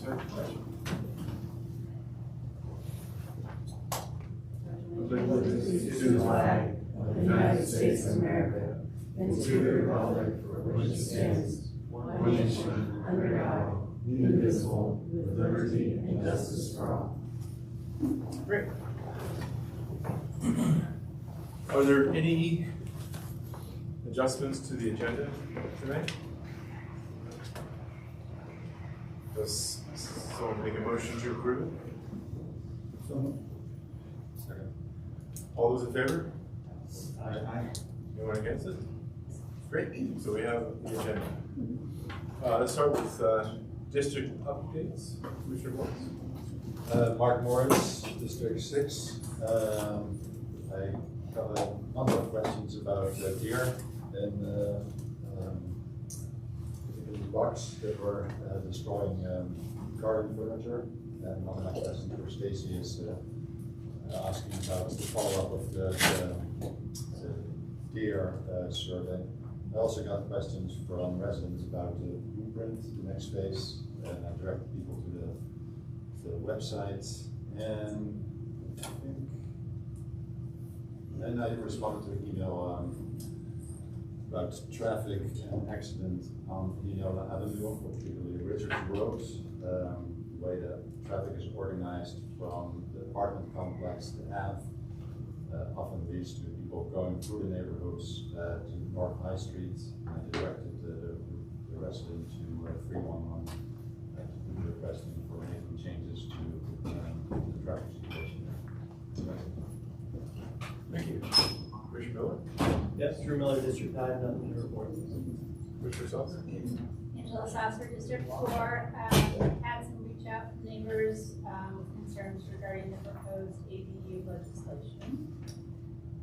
sir. Allegiance to the flag of the United States of America and to the republic for which it stands, one nation, under God, indivisible, with liberty and justice for all. Great. Are there any adjustments to the agenda tonight? Does someone make a motion to approve it? Second. All those in favor? Aye. Anyone against it? Great. So we have the agenda. Let's start with district updates. Commissioner Morris. Mark Morris, District 6. I got a number of questions about deer in the bucks that were destroying garden furniture. And one of my questions for Stacy is asking about the follow-up of the deer survey. I also got questions from residents about the blueprint, the next phase, and I directed people to the website. And I think, and I responded to an email about traffic and accident on Indiana Avenue, particularly Richards Road. The way the traffic is organized from the apartment complex to Ave often leads to people going through the neighborhoods to North High Street. I directed the resident to 311 requesting for making changes to the traffic situation there. Thank you. Commissioner Miller. Yes, Drew Miller, District 5, nothing to report. Commissioner Salter. Angela Sasser, District 4, had some reach out from neighbors with concerns regarding the proposed ADU legislation.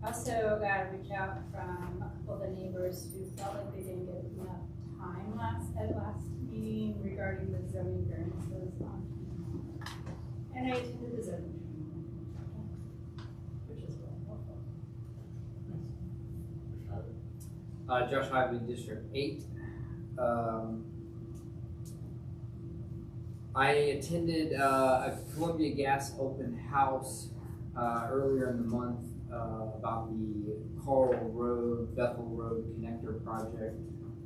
Also got a reach out from a couple of the neighbors who felt like they didn't get enough time at last meeting regarding the zoning variances on. And I attended the zoning training, which is really helpful. Josh Hively, District 8. I attended a Columbia Gas open house earlier in the month about the Coral Road, Bethel Road connector project.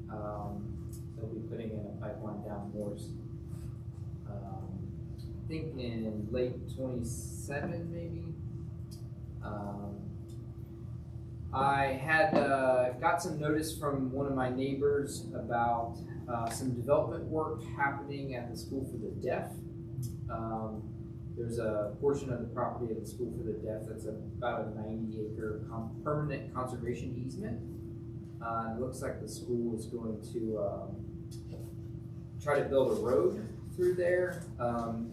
They'll be putting in a pipeline down Morse. I think in late 27 maybe. I had got some notice from one of my neighbors about some development work happening at the School for the Deaf. There's a portion of the property of the School for the Deaf that's about a 90-acre permanent conservation easement. It looks like the school is going to try to build a road through there.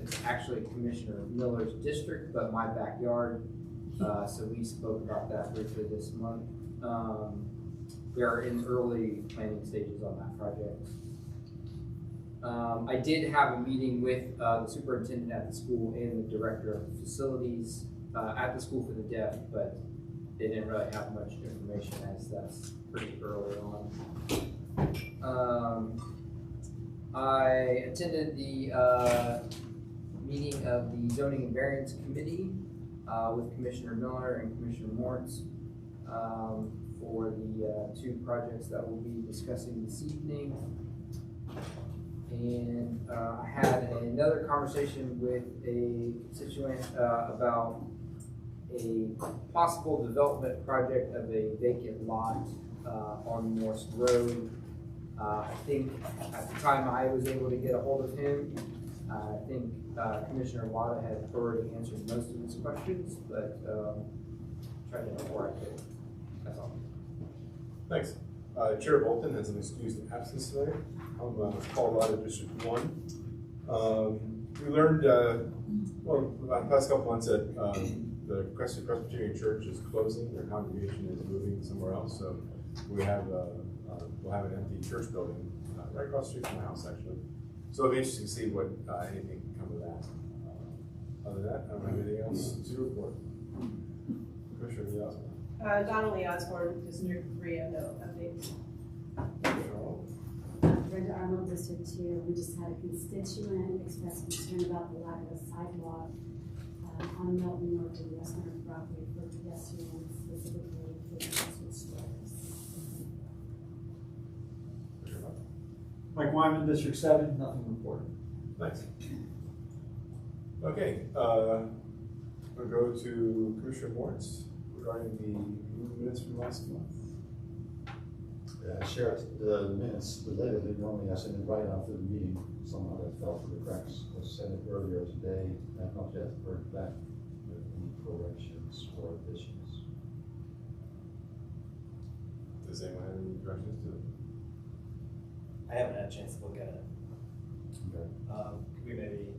It's actually Commissioner Miller's district, but my backyard. So we spoke about that briefly this month. We are in early planning stages on that project. I did have a meeting with the superintendent at the school and the director of facilities at the School for the Deaf, but they didn't really have much information as that's pretty early on. I attended the meeting of the Zoning and Variance Committee with Commissioner Miller and Commissioner Moritz for the two projects that we'll be discussing this evening. And I had another conversation with a constituent about a possible development project of a vacant lot on Morse Road. I think at the time I was able to get a hold of him. I think Commissioner Wada had already answered most of his questions, but tried to know where I could. That's all. Thanks. Chair Bolton has an excused absence today. I'm Colorado District 1. We learned, well, about the past couple months that the Crescent Presbyterian Church is closing. Their congregation is moving somewhere else. So we have we'll have an empty church building right across the street from my house, actually. So it'll be interesting to see what anything can come of that. Other than that, I don't have anything else to report. Commissioner Lee Osborne. Donnelly Osborne, District 3, I have no updates. read to our middle district too. We just had a constituent express concern about the lack of a sidewalk on Milton North of the West Center property for pedestrians, specifically for the Westwood stores. Mike Wyman, District 7, nothing reported. Thanks. Okay, we'll go to Commissioner Moritz regarding the minutes from last month. Yeah, I shared the minutes related. Normally I send it right after the meeting. Somehow that fell through the cracks. I sent it earlier today. I have not yet heard back with any corrections or additions. Does anyone have any corrections to it? I haven't had a chance to look at it. Okay. Could we maybe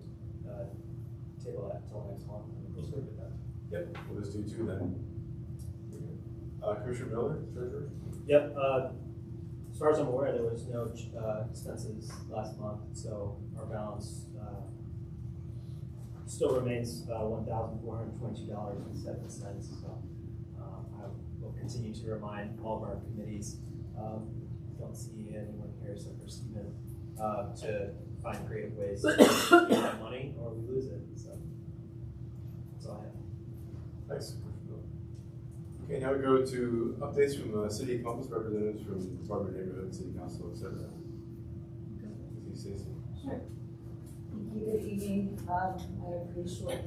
table that until next month and we'll look at that? Yep, we'll just do two then. Commissioner Miller, Treasurer? Yep, as far as I'm aware, there was no expenses last month, so our balance still remains $1,422.07. So I will continue to remind all of our committees, don't see anyone here except for Stephen, to find creative ways to get that money or we lose it. So that's all I have. Thanks. Okay, now we go to updates from City of Columbus representatives from the Department of Neighborhood, City Council, etc. Stacy. Sure. Thank you. Good evening. I have a pretty short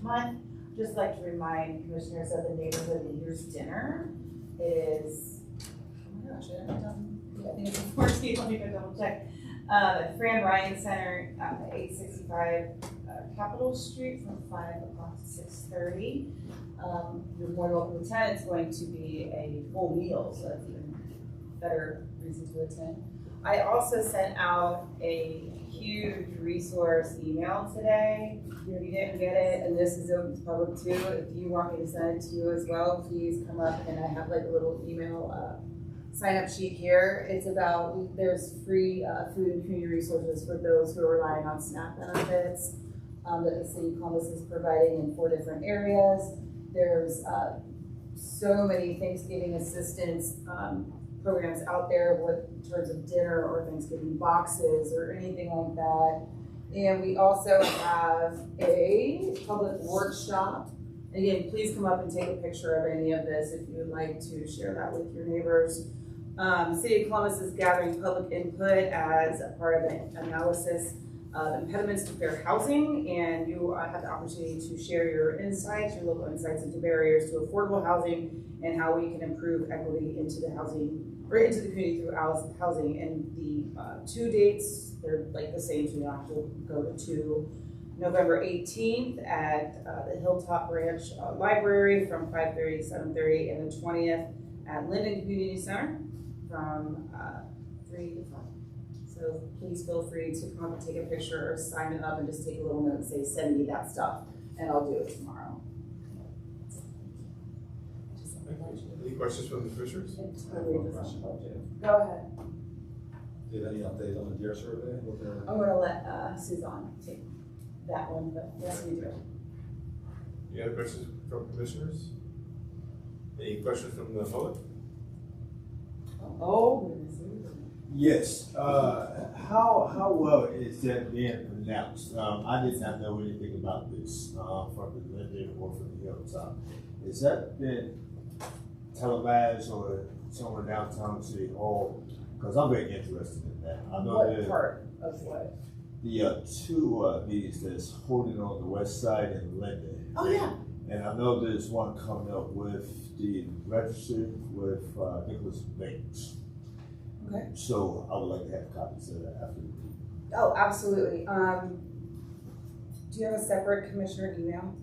month. Just like to remind commissioners of the Neighborhood Leaders Dinner. It is, oh my gosh, I haven't done, I think it's the 14th. Let me go double check. Fran Ryan Center, 865 Capitol Street from 5 o'clock to 6:30. You're more than welcome to attend. It's going to be a full meal, so that's even better reason to attend. I also sent out a huge resource email today. If you didn't get it, and this is open to public too, if you want me to send it to you as well, please come up, and I have like a little email sign up sheet here. It's about, there's free food and community resources for those who are relying on SNAP benefits that the City of Columbus is providing in 4 different areas. There's so many Thanksgiving assistance programs out there in terms of dinner or Thanksgiving boxes or anything like that. And we also have a public workshop. Again, please come up and take a picture of any of this if you would like to share that with your neighbors. City of Columbus is gathering public input as a part of an analysis of impediments to fair housing, and you have the opportunity to share your insights, your local insights into barriers to affordable housing and how we can improve equity into the housing or into the community through housing. And the 2 dates, they're like the same, so you don't have to go to 2. November 18th at the Hilltop Branch Library from 5:30 to 7:30, and the 20th at Linden Community Center from 3 to 5. So please feel free to come up and take a picture or sign it up and just take a little note and say, send me that stuff, and I'll do it tomorrow. Any questions from the commissioners? It's totally just go ahead. Did any update on the deer survey? I'm gonna let Suzanne take that one, but yes, we do. Any other questions from commissioners? Any questions from the public? Oh, Yes. How well is that being pronounced? I did not know anything about this from the Linden or from the Hilltop. Is that been televised or somewhere downtown City Hall? Because I'm very interested in that. I know what part of what? The 2 meetings that's holding on the west side in Linden. Oh yeah. And I know there's one coming up with the Register with Nicholas Banks. Okay. So I would like to have copies of that after the meeting. Oh, absolutely. Do you have a separate commissioner email?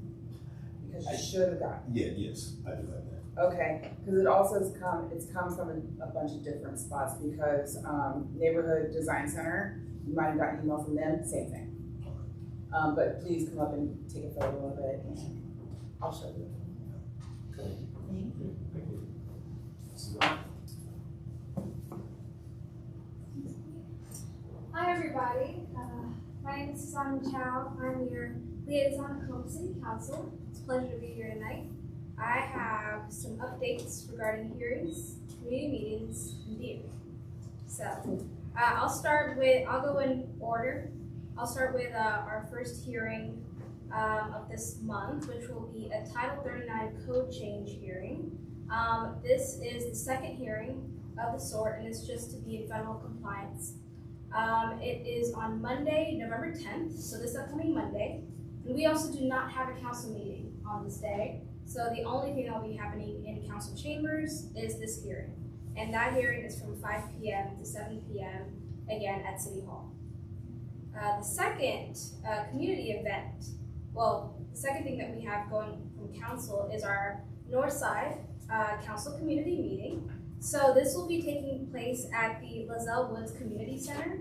Because you should have gotten. Yeah, yes, I do have that. Okay, because it also has come from a bunch of different spots, because Neighborhood Design Center, you might have gotten an email from them, same thing. But please come up and take a photo of it, and I'll show you. Okay. Thank you. Thank you. Hi everybody, my name is Susan Chow. I'm your liaison at Columbus City Council. It's a pleasure to be here tonight. I have some updates regarding hearings, community meetings, and deer. So, I'll go in order. I'll start with our first hearing of this month, which will be a Title 39 code change hearing. This is the second hearing of the sort, and it's just to be in federal compliance. It is on Monday, November 10th, so this upcoming Monday. And we also do not have a council meeting on this day. So the only thing that will be happening in council chambers is this hearing. And that hearing is from 5 p.m. to 7 p.m. again at City Hall. The second community event, the second thing that we have going from council is our Northside Council Community Meeting. So this will be taking place at the Lazelle Woods Community Center.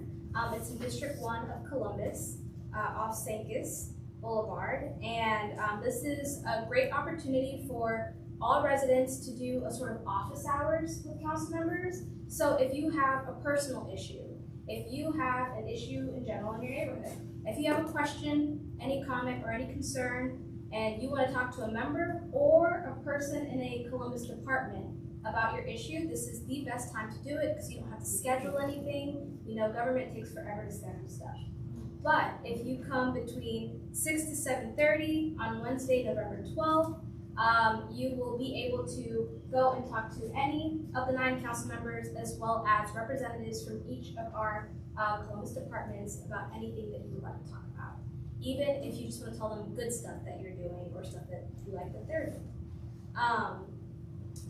It's in District 1 of Columbus, off Sankis Boulevard. And this is a great opportunity for all residents to do a sort of office hours with council members. So if you have a personal issue, if you have an issue in general in your neighborhood, if you have a question, any comment, or any concern, and you want to talk to a member or a person in a Columbus department about your issue, this is the best time to do it because you don't have to schedule anything. You know, government takes forever to schedule stuff. But if you come between 6 to 7:30 on Wednesday, November 12th, you will be able to go and talk to any of the 9 council members as well as representatives from each of our Columbus departments about anything that you would like to talk about. Even if you just want to tell them good stuff that you're doing or stuff that you like that they're doing.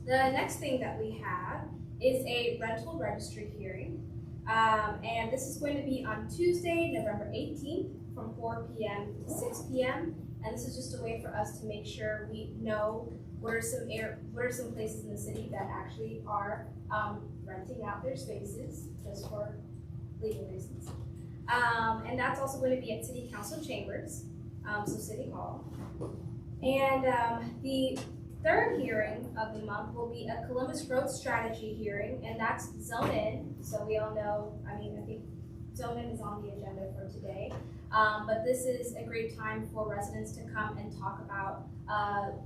The next thing that we have is a rental registry hearing. And this is going to be on Tuesday, November 18th from 4 p.m. to 6 p.m. And this is just a way for us to make sure we know what are some places in the city that actually are renting out their spaces just for legal reasons. And that's also going to be at City Council Chambers, so City Hall. And the third hearing of the month will be a Columbus Growth Strategy hearing, and that's Zone In. So we all know, I think Zone In is on the agenda for today. But this is a great time for residents to come and talk about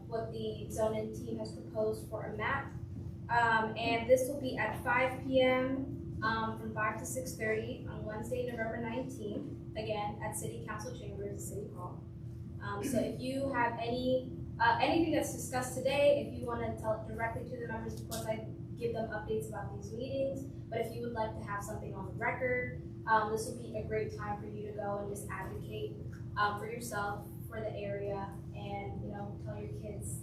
what the Zone In team has proposed for a map. And this will be at 5 p.m. From 5 to 6:30 on Wednesday, November 19th, again at City Council Chambers, City Hall. So if you have anything that's discussed today, if you want to tell it directly to the members, of course I give them updates about these meetings, but if you would like to have something on the record, this would be a great time for you to go and just advocate for yourself, for the area, and tell your kids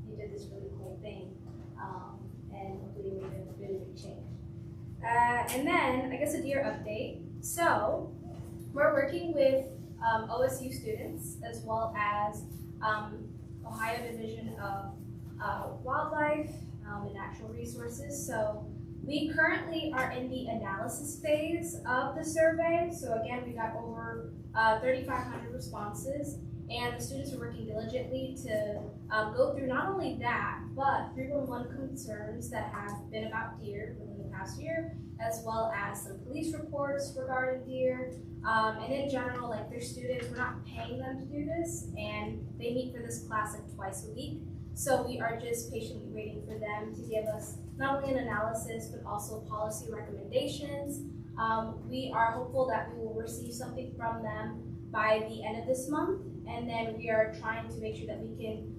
you did this really cool thing, and hopefully you made a really big change. And then I guess a deer update. So we're working with OSU students as well as Ohio Division of Wildlife and Natural Resources. So we currently are in the analysis phase of the survey. So again, we got over 3,500 responses, and the students are working diligently to go through not only that, but 311 concerns that have been about deer within the past year, as well as some police reports regarding deer. And in general, like their students, we're not paying them to do this, and they meet for this class like twice a week. So we are just patiently waiting for them to give us not only an analysis, but also policy recommendations. We are hopeful that we will receive something from them by the end of this month, and then we are trying to make sure that we can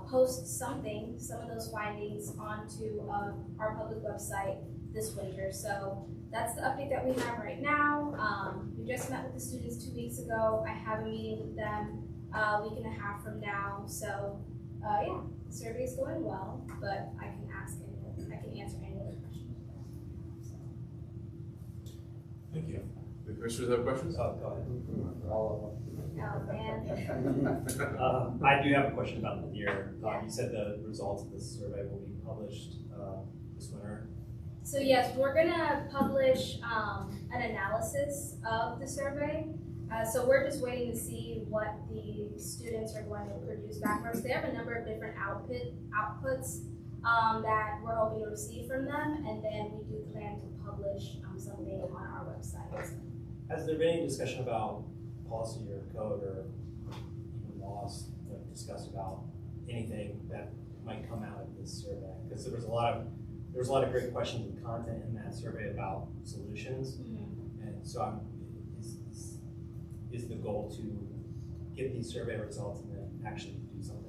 post some of those findings onto our public website this winter. So that's the update that we have right now. We just met with the students 2 weeks ago. I have a meeting with them a week and a half from now. So yeah, the survey is going well, but I can answer any other questions. Thank you. The commissioners have questions? Oh, go ahead. All Oh, man. I do have a question about the deer. You said the results of this survey will be published this winter. So yes, we're gonna publish an analysis of the survey. So we're just waiting to see what the students are going to produce back for us. They have a number of different outputs that we're hoping to receive from them, and then we do plan to publish something on our website. Has there been any discussion about policy or code or even laws that discuss about anything that might come out of this survey? Because there was a lot of great questions and content in that survey about solutions. is the goal to get these survey results and then actually do something?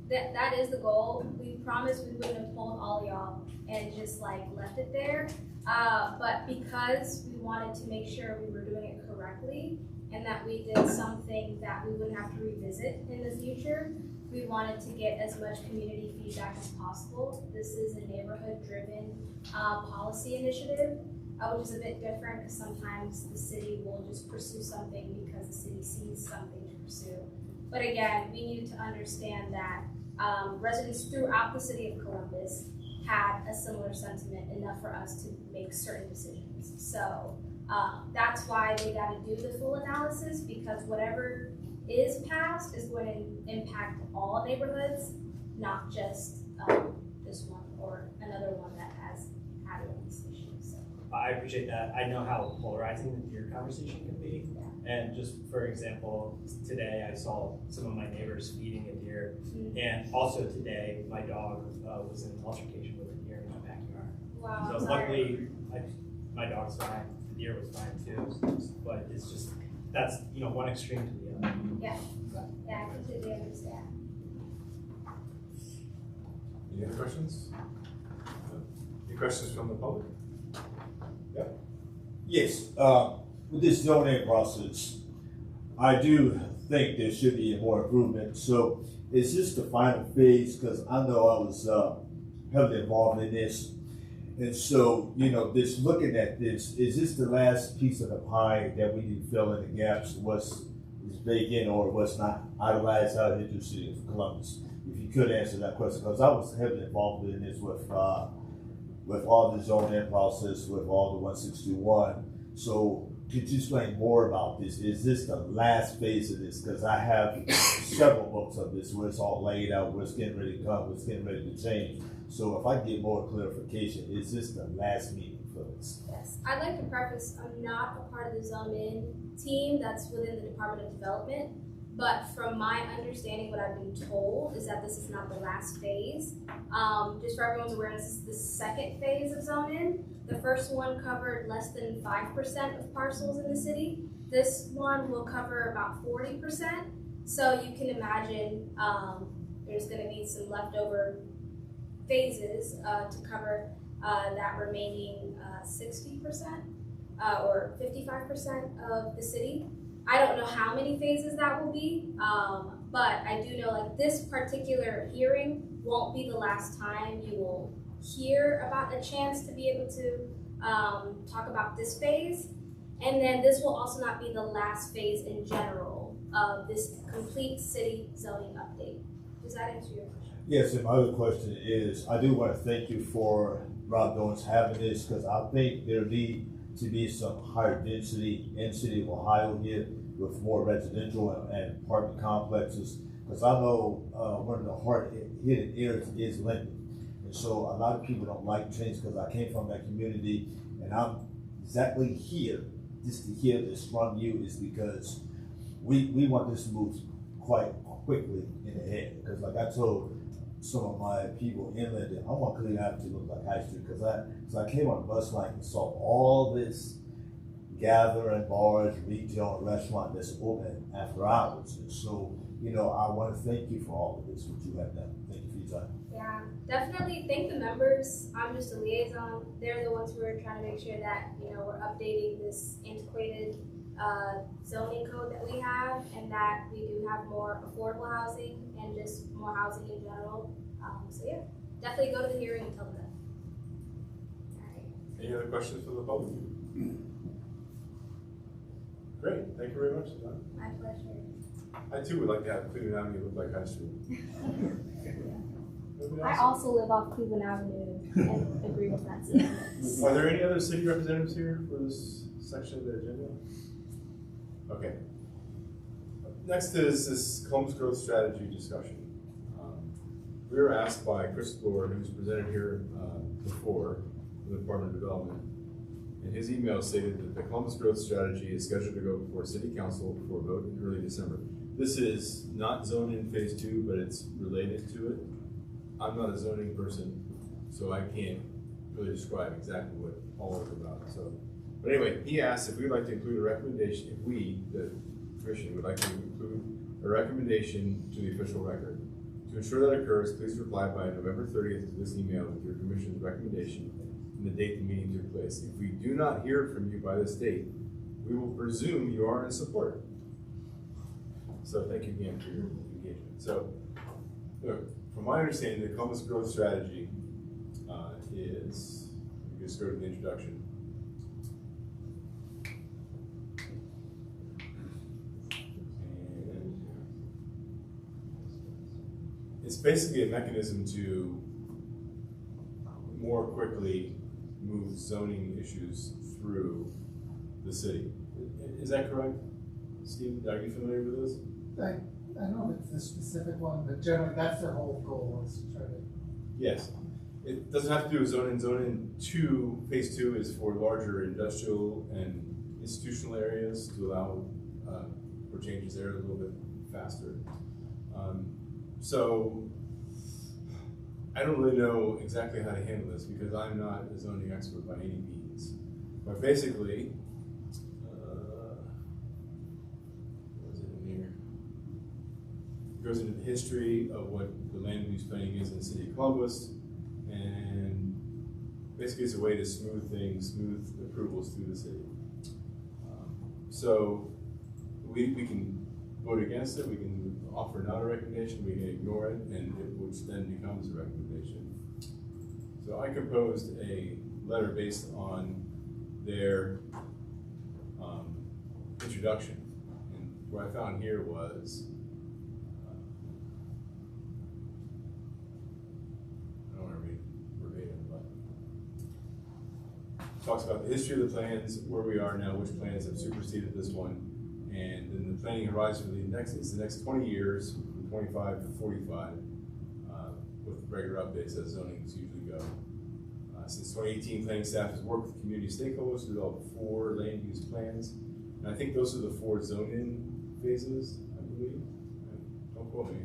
That is the goal. We promised we wouldn't have told all y'all and just like left it there. But because we wanted to make sure we were doing it correctly and that we did something that we wouldn't have to revisit in the future, we wanted to get as much community feedback as possible. This is a neighborhood-driven policy initiative, which is a bit different because sometimes the city will just pursue something because the city sees something to pursue. But again, we needed to understand that residents throughout the city of Columbus had a similar sentiment, enough for us to make certain decisions. So that's why they got to do the full analysis, because whatever is passed is going to impact all neighborhoods, not just this one or another one that has had these issues. So. I appreciate that. I know how polarizing your conversation can be. Yeah. And just for example, today I saw some of my neighbors feeding a deer. Mm-hmm. And also today, my dog was in an altercation with a deer in my backyard. Wow. So luckily, my dog's fine. The deer was fine too. But it's just, that's, one extreme to the other. Yeah. Yeah, I completely understand. Any other questions? Any questions from the public? Yeah. Yes, with this zoning process, I do think there should be more improvement. So is this the final phase? Because I know I was heavily involved in this. And so, just looking at this, is this the last piece of the pie that we need to fill in the gaps? What's is vacant or what's not idolized out here to the city of Columbus? If you could answer that question, because I was heavily involved in this with all the zoning process, with all the 161. So could you explain more about this? Is this the last phase of this? Because I have several books of this where it's all laid out, where it's getting ready to come, where it's getting ready to change. So if I get more clarification, is this the last meeting for this? Yes, I'd like to preface, I'm not a part of the zone-in team that's within the Department of Development, but from my understanding, what I've been told is that this is not the last phase. Just for everyone's awareness, this is the second phase of zone-in. The first one covered less than 5% of parcels in the city. This one will cover about 40%. So you can imagine there's gonna be some leftover phases to cover that remaining 60% or 55% of the city. I don't know how many phases that will be, but I do know like this particular hearing won't be the last time you will hear about a chance to be able to talk about this phase. And then this will also not be the last phase in general of this complete city zoning update. Does that answer your question? Yes, and my other question is, I do want to thank you for Rob Dones having this, because I think there need to be some higher density in the city of Ohio here with more residential and apartment complexes, because I know one of the hard-hitting areas is Linden. And so a lot of people don't like change, because I came from that community, and I'm exactly here, just to hear this from you is because we want this to move quite quickly in ahead. Because like I told some of my people in Linden, I want Cleveland Avenue to look like High Street, because I came on the bus line and saw all this gathering, bars, retail, and restaurant that's open after hours. And so, I want to thank you for all of this, what you have done. Thank you for your time. Yeah, definitely thank the members. I'm just a liaison. They're the ones who are trying to make sure that, we're updating this antiquated zoning code that we have, and that we do have more affordable housing and just more housing in general. So yeah, definitely go to the hearing and tell them that. All right. Any other questions from the public? Great, thank you very much, Suzanne. My pleasure. I too would like to have Cleveland Avenue look like High Street. I also live off Cleveland Avenue and agree with that statement. Are there any other city representatives here for this section of the agenda? Okay. Next is this Columbus Growth Strategy discussion. We were asked by Chris Bloor, who's presented here before from the Department of Development, and his email stated that the Columbus Growth Strategy is scheduled to go before City Council for a vote in early December. This is not zoned in phase 2, but it's related to it. I'm not a zoning person, so I can't really describe exactly what all of it about. So, But anyway, he asked if we would like to include a recommendation, if we, the commission, would like to include a recommendation to the official record. To ensure that occurs, please reply by November 30th to this email with your commission's recommendation and the date the meeting took place. If we do not hear from you by this date, we will presume you are in support. So thank you again for your engagement. So, look, from my understanding, the Columbus growth strategy is, you just go to the introduction. And it's basically a mechanism to more quickly move zoning issues through the city. Is that correct? Steve, are you familiar with this? I don't know if it's a specific one, but generally that's their whole goal is to try to. Yes. It doesn't have to do with zoning. Zoning 2, phase 2 is for larger industrial and institutional areas to allow for changes there a little bit faster. So I don't really know exactly how to handle this because I'm not a zoning expert by any means. But basically, what is it in here? It goes into the history of what the land use planning is in the city of Columbus, and basically it's a way to smooth things, smooth approvals through the city. So we can vote against it, we can offer not a recommendation, we can ignore it, and which then becomes a recommendation. So I composed a letter based on their introduction, and what I found here was I don't want to read verbatim, but talks about the history of the plans, where we are now, which plans have superseded this one, and then the planning horizon for the next 20 years, from 25 to 45, with regular updates as zonings usually go. Since 2018, planning staff has worked with community stakeholders to develop 4 land use plans, and I think those are the 4 zone-in phases, I believe. Don't quote me.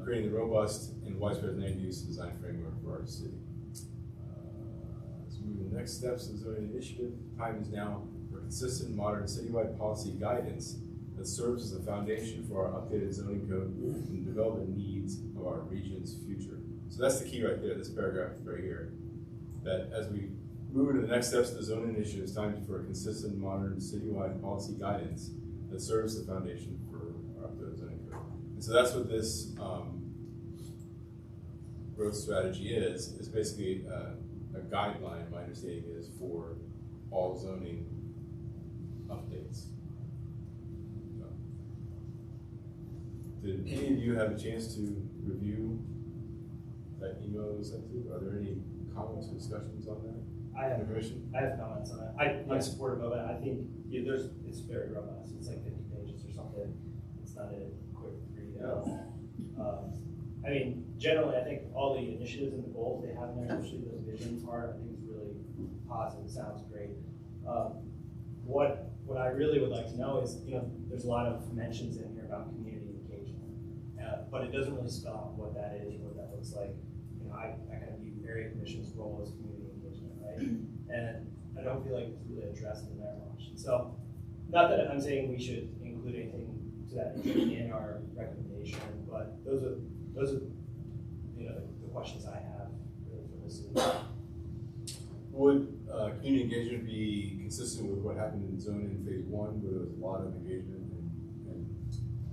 Creating the robust and widespread land use design framework for our city. Let's move to the next steps of the zoning initiative. Time is now for consistent, modern, citywide policy guidance that serves as a foundation for our updated zoning code and development needs of our region's future. So that's the key right there, this paragraph right here. That as we move into the next steps of the zoning initiative, it's time for a consistent, modern, citywide policy guidance that serves the foundation for our updated zoning code. And so that's what this growth strategy is basically a guideline, my understanding is, for all zoning updates. So, did any of you have a chance to review that email that was sent to you? Are there any comments or discussions on that? I have commission. I have comments on it. I'm supportive of it. I think it's very robust. It's like 50 pages or something. It's not a quick read. I mean, generally, I think all the initiatives and the goals they have in there, especially the vision part, I think is really positive. Sounds great. What I really would like to know is, there's a lot of mentions in here about community engagement, but it doesn't really spell out what that is or what that looks like. I kind of view area commission's role as community engagement, right? And I don't feel like it's really addressed in there much. So, not that I'm saying we should include anything to that in our recommendation, but those are the questions I have really for this. Would community engagement be consistent with what happened in zoning phase 1, where there was a lot of engagement and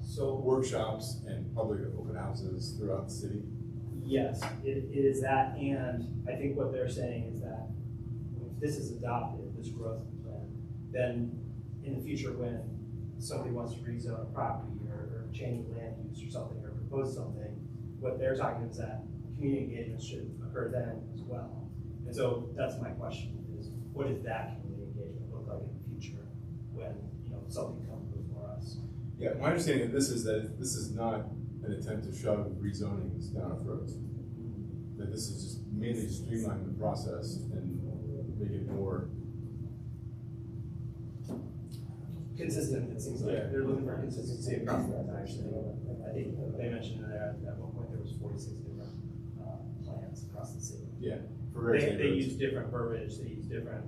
so workshops and public open houses throughout the city? Yes, it is that, and I think what they're saying is that if this is adopted, this growth plan, then in the future when somebody wants to rezone a property or change land use or something or propose something, what they're talking is that community engagement should occur then as well. And so that's my question is, what does that community engagement look like in the future when something comes before us? Yeah, my understanding of this is that this is not an attempt to shove rezonings down our throats. That this is just mainly streamline the process and make it more consistent. It seems like they're looking for consistency across that. Actually, I think they mentioned in there at one point there was 46 different plans across the city. Yeah, for various they use different verbiage. They use different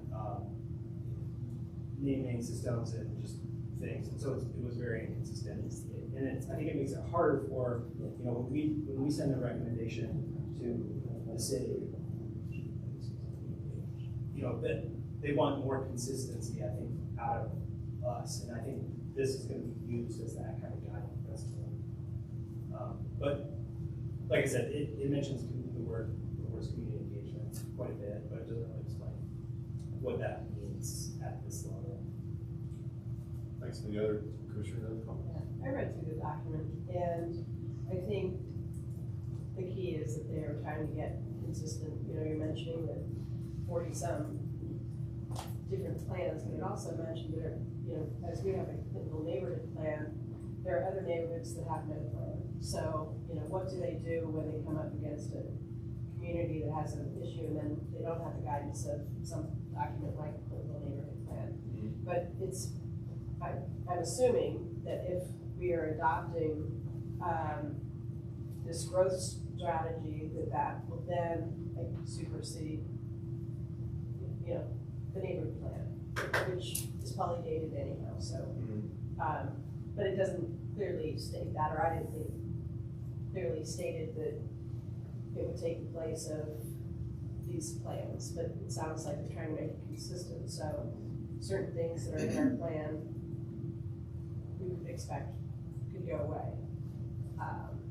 naming systems and just things, and so it was very inconsistent. And I think it makes it harder for, when we send a recommendation to the city, that they want more consistency, I think, out of us, and I think this is going to be used as that kind of guiding principle. But like I said, it mentions the words community engagement quite a bit, but it doesn't really explain what that means at this level. Thanks. Any other commissioners have a comment? I read through the document, and I think the key is that they are trying to get consistent. You're mentioning that 40-some different plans, but it also mentioned that, as we have a Clintonville neighborhood plan, there are other neighborhoods that have no plan. So, what do they do when they come up against a community that has an issue and then they don't have the guidance of some document like the Clintonville neighborhood plan? But I'm assuming that if we are adopting this growth strategy, that will then supersede, the neighborhood plan, which is probably dated anyhow. So, but it doesn't clearly state that, or I didn't think clearly stated that it would take the place of these plans. But it sounds like they're trying to make it consistent. So, certain things that are in our plan, we could expect could go away.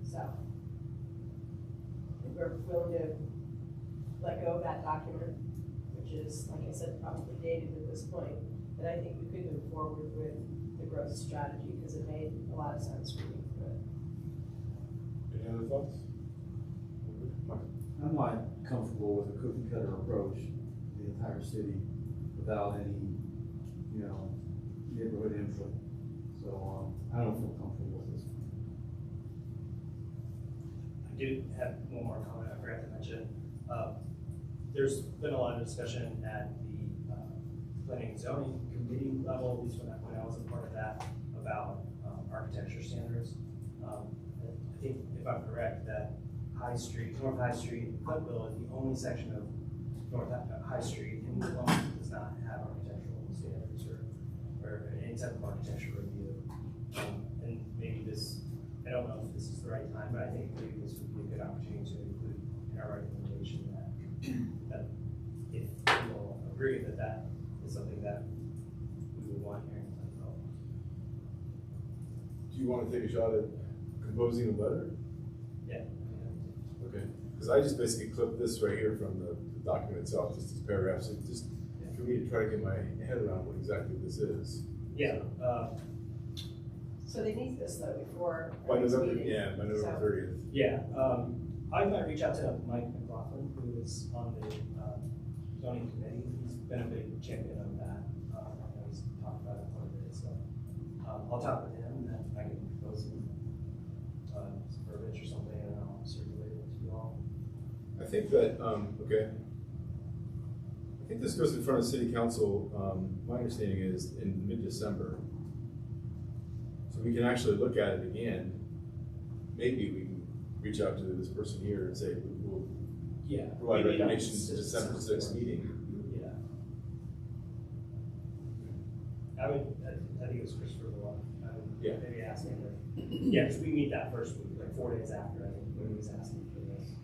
So, if we're willing to let go of that document, which is, like I said, probably dated at this point, then I think we could move forward with the growth strategy because it made a lot of sense reading through it. Any other thoughts? I'm not comfortable with a cookie cutter approach to the entire city without any, neighborhood input. So I don't feel comfortable with this. I do have one more comment I forgot to mention. There's been a lot of discussion at the planning and zoning committee level, at least when I was a part of that, about architecture standards. I think, if I'm correct, that North High Street, Clintonville is the only section of North High Street in the one that does not have architectural standards or any type of architectural review. And maybe this, I don't know if this is the right time, but I think maybe this would be a good opportunity to include in our recommendation that if people agree that is something that we would want here in Clintonville. Do you want to take a shot at composing a letter? Yeah. Okay. Because I just basically clipped this right here from the document itself, just these paragraphs, just for me to try to get my head around what exactly this is. Yeah. So they need this though before By this November, meeting. yeah, by November 30th. Yeah. I might reach out to Mike McLaughlin, who is on the zoning committee. He's been a big champion of that. I know he's talked about it quite a bit, so I'll talk with him and then I can propose some verbiage or something and I'll circulate it to you all. I think that, okay. I think this goes in front of City Council, my understanding is in mid-December. So we can actually look at it again. Maybe we can reach out to this person here and say, we'll provide maybe recommendations to December 6th meeting. Yeah. I think it was Christopher Bullock. I would maybe ask him to, because we meet that first week, like 4 days after, I think, when he was asking for this.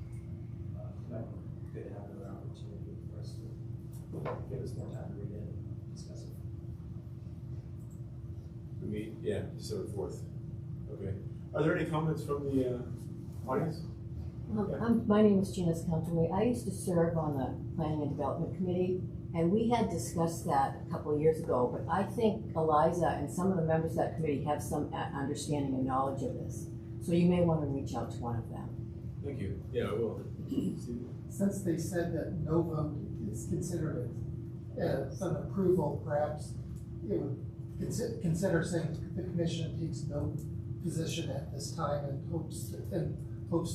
Might be good to have another opportunity for us to give us more time to read it and discuss it. We meet, December 4th. Okay. Are there any comments from the audience? My name is Gina Scontaway. I used to serve on the Planning and Development Committee, and we had discussed that a couple of years ago, but I think Eliza and some of the members of that committee have some understanding and knowledge of this. So you may want to reach out to one of them. Thank you. Yeah, I will. Since they said that no vote is considered as an approval, perhaps it would consider saying the commission takes no position at this time and hopes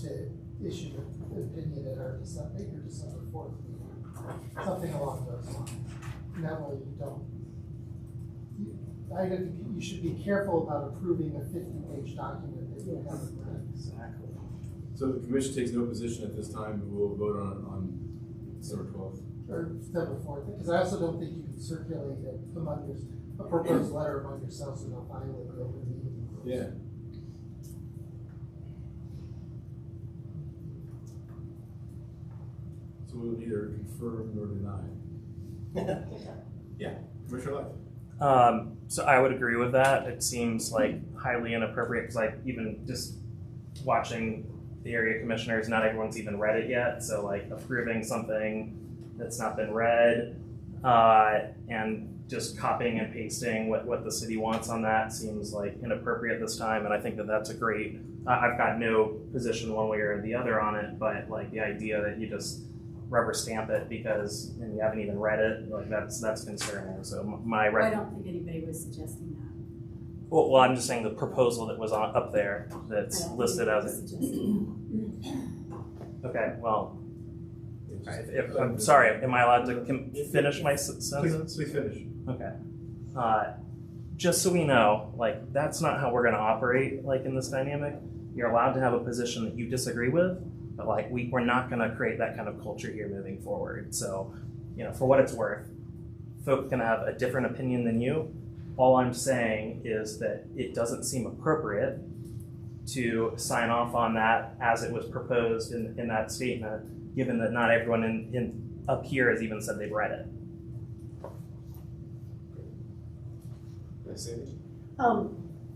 to issue an opinion at our December 4th meeting. Something along those lines. And that way you don't. I think you should be careful about approving a 50-page document that you haven't read. Exactly. So the commission takes no position at this time, and we'll vote on December 12th. or September 4th, because I also don't think you can circulate it among a proposed letter among yourselves and not violate the open meeting rules. Yeah. So we'll either confirm or deny. Yeah, Commissioner Light. So I would agree with that. It seems like highly inappropriate because like even just watching the area commissioners, not everyone's even read it yet. So like approving something that's not been read and just copying and pasting what the city wants on that seems like inappropriate this time. And I think that that's a great, I've got no position one way or the other on it, but like the idea that you just rubber stamp it because and you haven't even read it, like that's concerning. So my I don't think anybody was suggesting that. well, I'm just saying the proposal that was up there that's listed as it. Okay, well, I'm sorry. Am I allowed to finish my sentence? Please finish. Okay. Just so we know, like that's not how we're going to operate. Like in this dynamic, you're allowed to have a position that you disagree with. But like we're not going to create that kind of culture here moving forward. So, you know, for what it's worth, folks can have a different opinion than you. All I'm saying is that it doesn't seem appropriate to sign off on that as it was proposed in that statement, given that not everyone in up here has even said they've read it.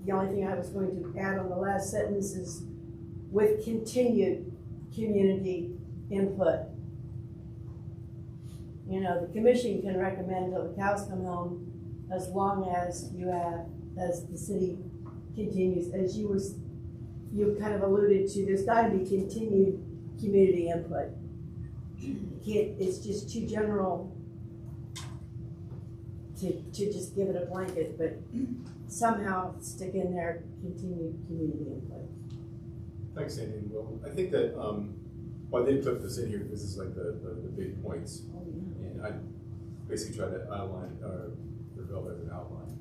The only thing I was going to add on the last sentence is with continued community input. You know, the commission can recommend till the cows come home as long as as the city continues, as you kind of alluded to, there's gotta be continued community input. It's just too general to just give it a blanket, but somehow stick in there continued community input. Thanks, Sandy. Well, I think that, well, I did put this in here because this is like the big points. And I basically tried to outline, or develop as an outline.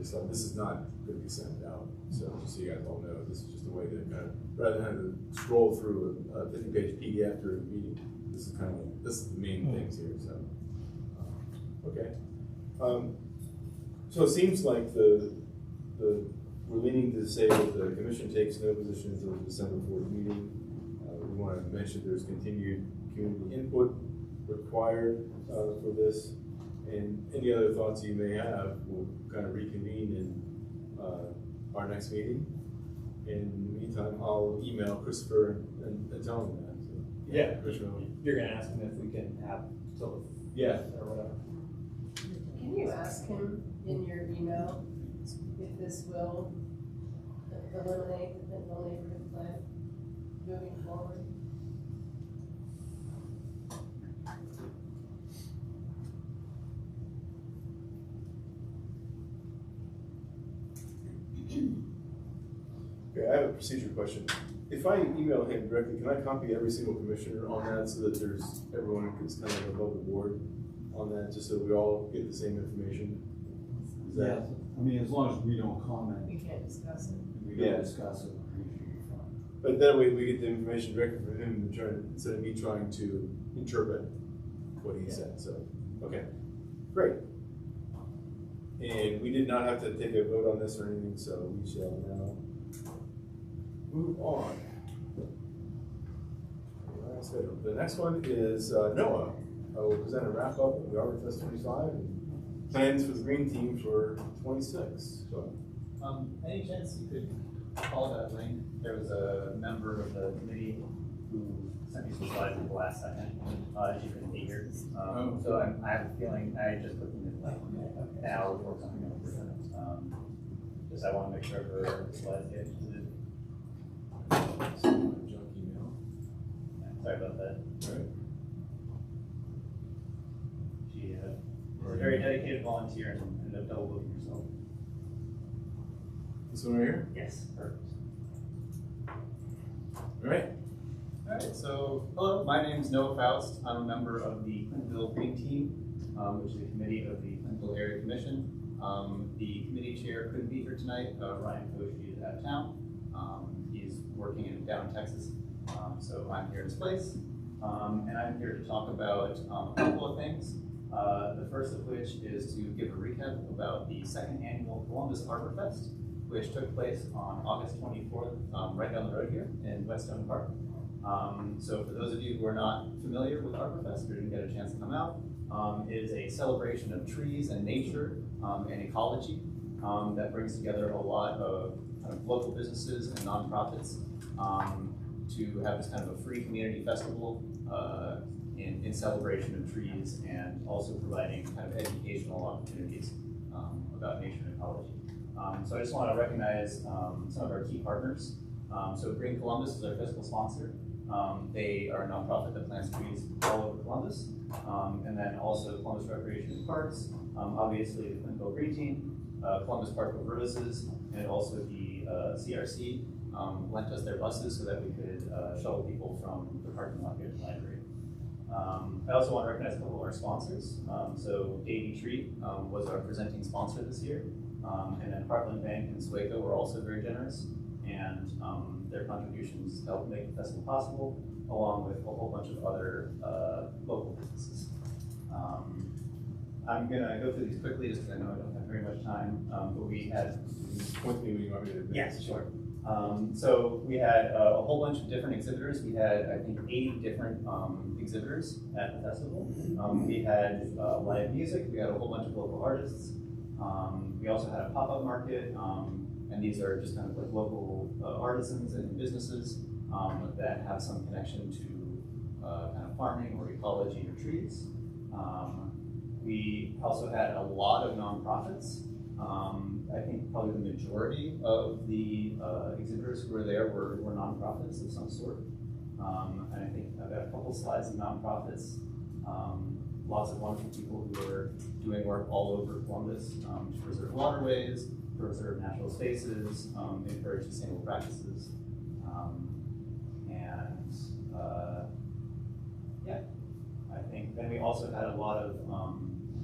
So this is not going to be sent out. So just so you guys all know, this is just a way to kind of, rather than have to scroll through a 50-page PDF during the meeting, this is kind of like, this is the main things here. So, okay. So it seems like we're leaning to say that the commission takes no position until the December 4th meeting. We want to mention there's continued community input required for this. And any other thoughts you may have, we'll kind of reconvene in our next meeting. In the meantime, I'll email Christopher and tell him that. So, yeah, Christopher. You're going to ask him if we can have till the yeah or whatever. Can you ask him in your email if this will eliminate the Clintonville neighborhood plan moving forward? Okay, I have a procedure question. If I email him directly, can I copy every single commissioner on that so that there's everyone is kind of above the board on that, just so we all get the same information? Is that? Yeah, I mean, as long as we don't comment. We can't discuss it. We don't discuss it, we should be fine. But that way we get the information directly from him instead of me trying to interpret what he said. So, okay, great. And we did not have to take a vote on this or anything, so we shall now move on. The next one is Noah. I will present a wrap up of the Arbor Fest 25 and plans for the green team for 26. So, any chance you could follow that link? There was a member of the committee who sent me some slides at the last second. She couldn't be here. So I have a feeling I just put them in like an hour or something over. Just I want to make sure her slides get to the junk email. sorry about that. All right. She is a very dedicated volunteer and ended up double booking herself. This one right here? Yes, perfect. All right. All right, so hello, my name is Noah Faust. I'm a member of the Clintonville Green Team, which is a committee of the Clintonville Area Commission. The committee chair couldn't be here tonight. Ryan Koshi is out of town. He's working down in Texas, so I'm here in his place. and I'm here to talk about a couple of things. The first of which is to give a recap about the second annual Columbus Arbor Fest, which took place on August 24th, right down the road here in Whetstone Park. So for those of you who are not familiar with Arbor Fest or didn't get a chance to come out, it is a celebration of trees and nature and ecology that brings together a lot of kind of local businesses and nonprofits to have this kind of a free community festival in celebration of trees and also providing kind of educational opportunities about nature and ecology. So I just want to recognize some of our key partners. So Green Columbus is our fiscal sponsor. They are a nonprofit that plants trees all over Columbus. And then also Columbus Recreation and Parks, obviously the Clintonville Green Team, Columbus Park of Roses, and also the CRC lent us their buses so that we could shuttle people from the parking lot here to the library. I also want to recognize a couple of our sponsors. So Davy Tree was our presenting sponsor this year. And then Heartland Bank and Swaco were also very generous, and their contributions helped make the festival possible, along with a whole bunch of other local businesses. I'm gonna go through these quickly just because I know I don't have very much time, but we had... Point me when you want me to... Yes, sure. So we had a whole bunch of different exhibitors. We had, I think, 80 different exhibitors at the festival. We had live music. We had a whole bunch of local artists. We also had a pop-up market, and these are just kind of like local artisans and businesses that have some connection to kind of farming or ecology or trees. We also had a lot of nonprofits. I think probably the majority of the exhibitors who were there were nonprofits of some sort. And I think I've got a couple slides of nonprofits. Lots of wonderful people who are doing work all over Columbus to preserve waterways, preserve natural spaces, encourage sustainable practices. Yeah, I think then we also had a lot of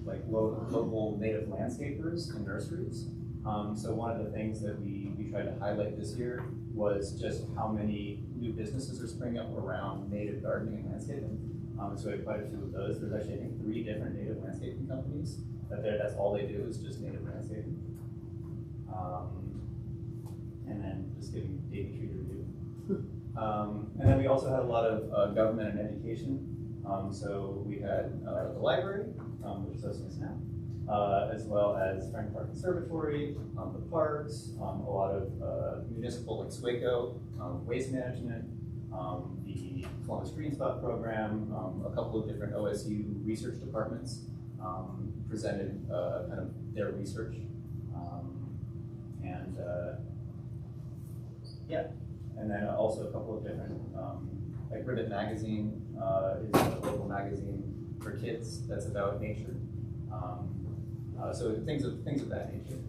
like local native landscapers and nurseries. So one of the things that we tried to highlight this year was just how many new businesses are springing up around native gardening and landscaping. So we had quite a few of those. There's actually, I think, 3 different native landscaping companies that's all they do is just native landscaping. And then just giving Davy Tree to review. And then we also had a lot of government and education. So we had the library, which is hosting us now, as well as Frank Park Conservatory, the parks, a lot of municipal like Swaco, waste management, the Columbus Green Spot program, a couple of different OSU research departments presented kind of their research. Yeah, and then also a couple of different, like Ribbit Magazine is a local magazine for kids that's about nature. So things of that nature.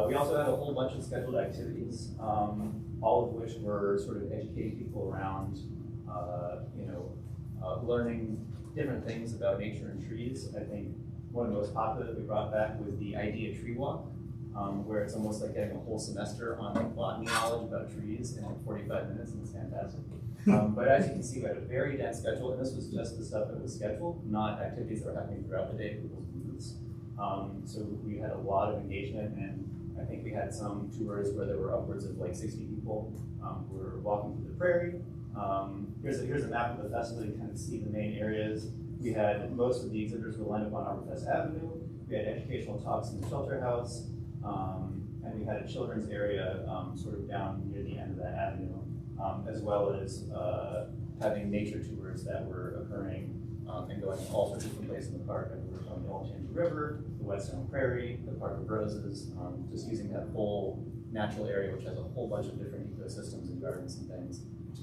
We also had a whole bunch of scheduled activities, all of which were sort of educating people around, learning different things about nature and trees. I think one of the most popular that we brought back was the Idea Tree Walk, where it's almost like getting a whole semester on like botany knowledge about trees in like 45 minutes, and it's fantastic. But as you can see, we had a very dense schedule, and this was just the stuff that was scheduled, not activities that were happening throughout the day at people's booths. So we had a lot of engagement, and I think we had some tours where there were upwards of like 60 people who were walking through the prairie. Here's a map of the festival. You kind of see the main areas. We had most of the exhibitors were lined up on Arborfest Avenue. We had educational talks in the shelter house, and we had a children's area sort of down near the end of that avenue, as well as having nature tours that were occurring and going all sorts of different places in the park. We were from the Old Change River, the Whetstone Prairie, the Park of Roses, just using that whole natural area, which has a whole bunch of different ecosystems and gardens and things to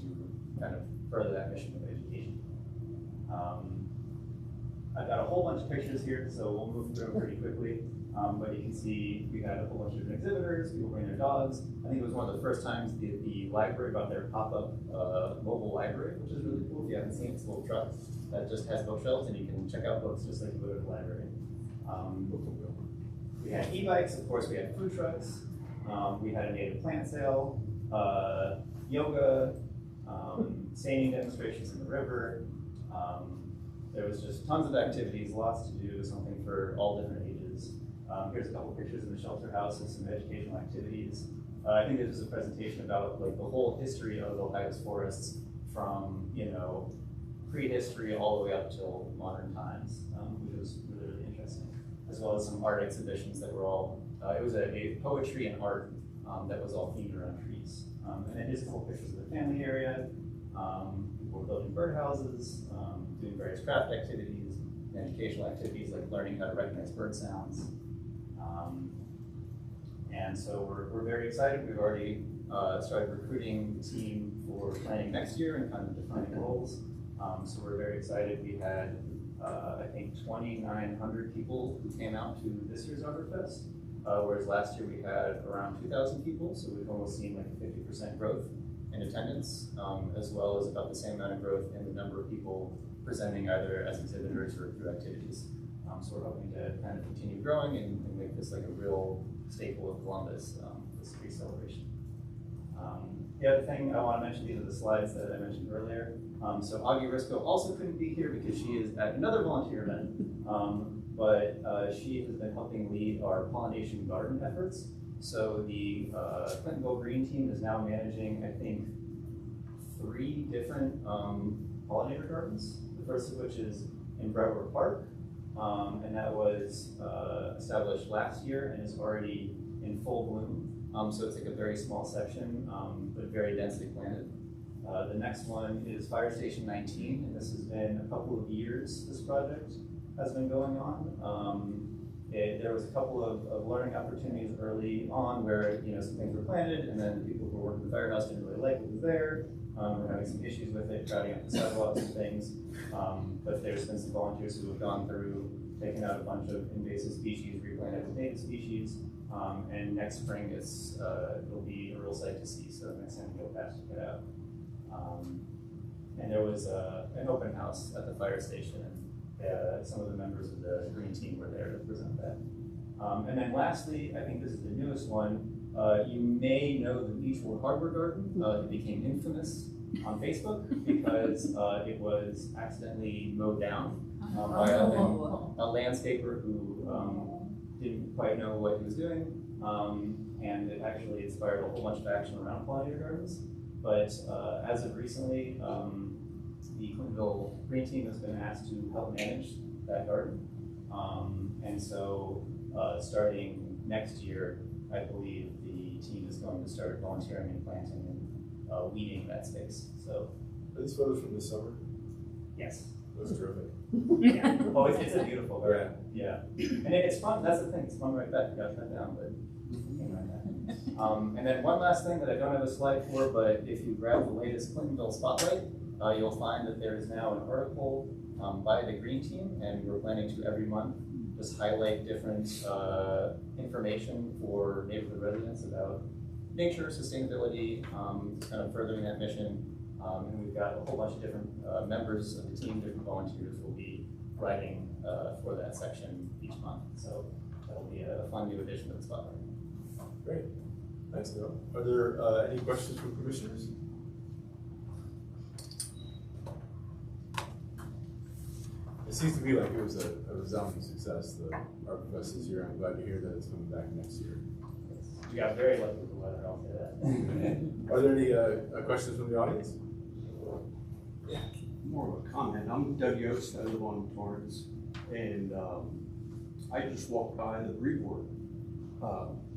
kind of further that mission of education. I've got a whole bunch of pictures here, so we'll move through them pretty quickly. But you can see we had a whole bunch of different exhibitors, people bring their dogs. I think it was one of the first times the library brought their pop-up mobile library, which is really cool. If you haven't seen it, it's a little truck that just has bookshelves, and you can check out books just like you would at the library. We had e-bikes, of course. We had food trucks. We had a native plant sale, yoga, staining demonstrations in the river, There was just tons of activities, lots to do, something for all different ages. Here's a couple pictures in the shelter house and some educational activities. I think this was a presentation about like the whole history of Ohio's forests from, you know, prehistory all the way up till modern times, which was really, really interesting, as well as some art exhibitions that were all, it was a poetry and art that was all themed around trees. And then here's a couple pictures of the family area. People were building birdhouses, doing various craft activities, and educational activities like learning how to recognize bird sounds. And so we're very excited. We've already started recruiting the team for planning next year and kind of defining roles. So we're very excited. We had, I think, 2,900 people who came out to this year's Oktoberfest, whereas last year we had around 2,000 people. So we've almost seen like a 50% growth in attendance, as well as about the same amount of growth in the number of people presenting either as exhibitors or through activities. So we're hoping to kind of continue growing and make this like a real staple of Columbus, this tree celebration. The other thing I want to mention, these are the slides that I mentioned earlier. So Augie Risco also couldn't be here because she is at another volunteer event, but she has been helping lead our pollination garden efforts. So the Clintonville Green Team is now managing, I think, 3 different pollinator gardens. The first of which is in Brevard Park, and that was established last year and is already in full bloom. So it's like a very small section, but very densely planted. The next one is Fire Station 19, and this has been a couple of years this project has been going on. There was a couple of learning opportunities early on where, you know, some things were planted, and then the people who were working the firehouse didn't really like what was there. We're having some issues with it, crowding up the sidewalks and things. But there's been some volunteers who have gone through, taken out a bunch of invasive species, replanted with native species, and next spring it'll be a real sight to see. So next time we go past, check it out. And there was an open house at the fire station, and some of the members of the green team were there to present that. And then lastly, I think this is the newest one. You may know the Beechwood Harbor Garden. It became infamous on Facebook because it was accidentally mowed down by a landscaper who didn't quite know what he was doing. And it actually inspired a whole bunch of action around pollinator gardens. But as of recently, the Clintonville Green Team has been asked to help manage that garden. And so starting next year, I believe the team is going to start volunteering and planting and weeding that space. So, are these photos from this summer? Yes. That's terrific. Yeah. Well, it's a beautiful garden. Yeah. And it's fun. That's the thing. It's fun right back. You got to cut down, but and then one last thing that I don't have a slide for, but if you grab the latest Clintonville Spotlight, you'll find that there is now an article by the Green Team, and we're planning to every month just highlight different information for neighborhood residents about nature, sustainability, kind of furthering that mission. And we've got a whole bunch of different members of the team, different volunteers will be writing for that section each month. So that'll be a fun new addition to the Spotlight. Great. Thanks, Neil. Are there any questions from commissioners? It seems to me like it was a resounding success, the Oktoberfest this year. I'm glad to hear that it's coming back next year. We got very lucky with the weather, I'll say that. Are there any questions from the audience? Yeah, more of a comment. I'm Doug Yost, I live on Torrance, and I just walked by the Brevoort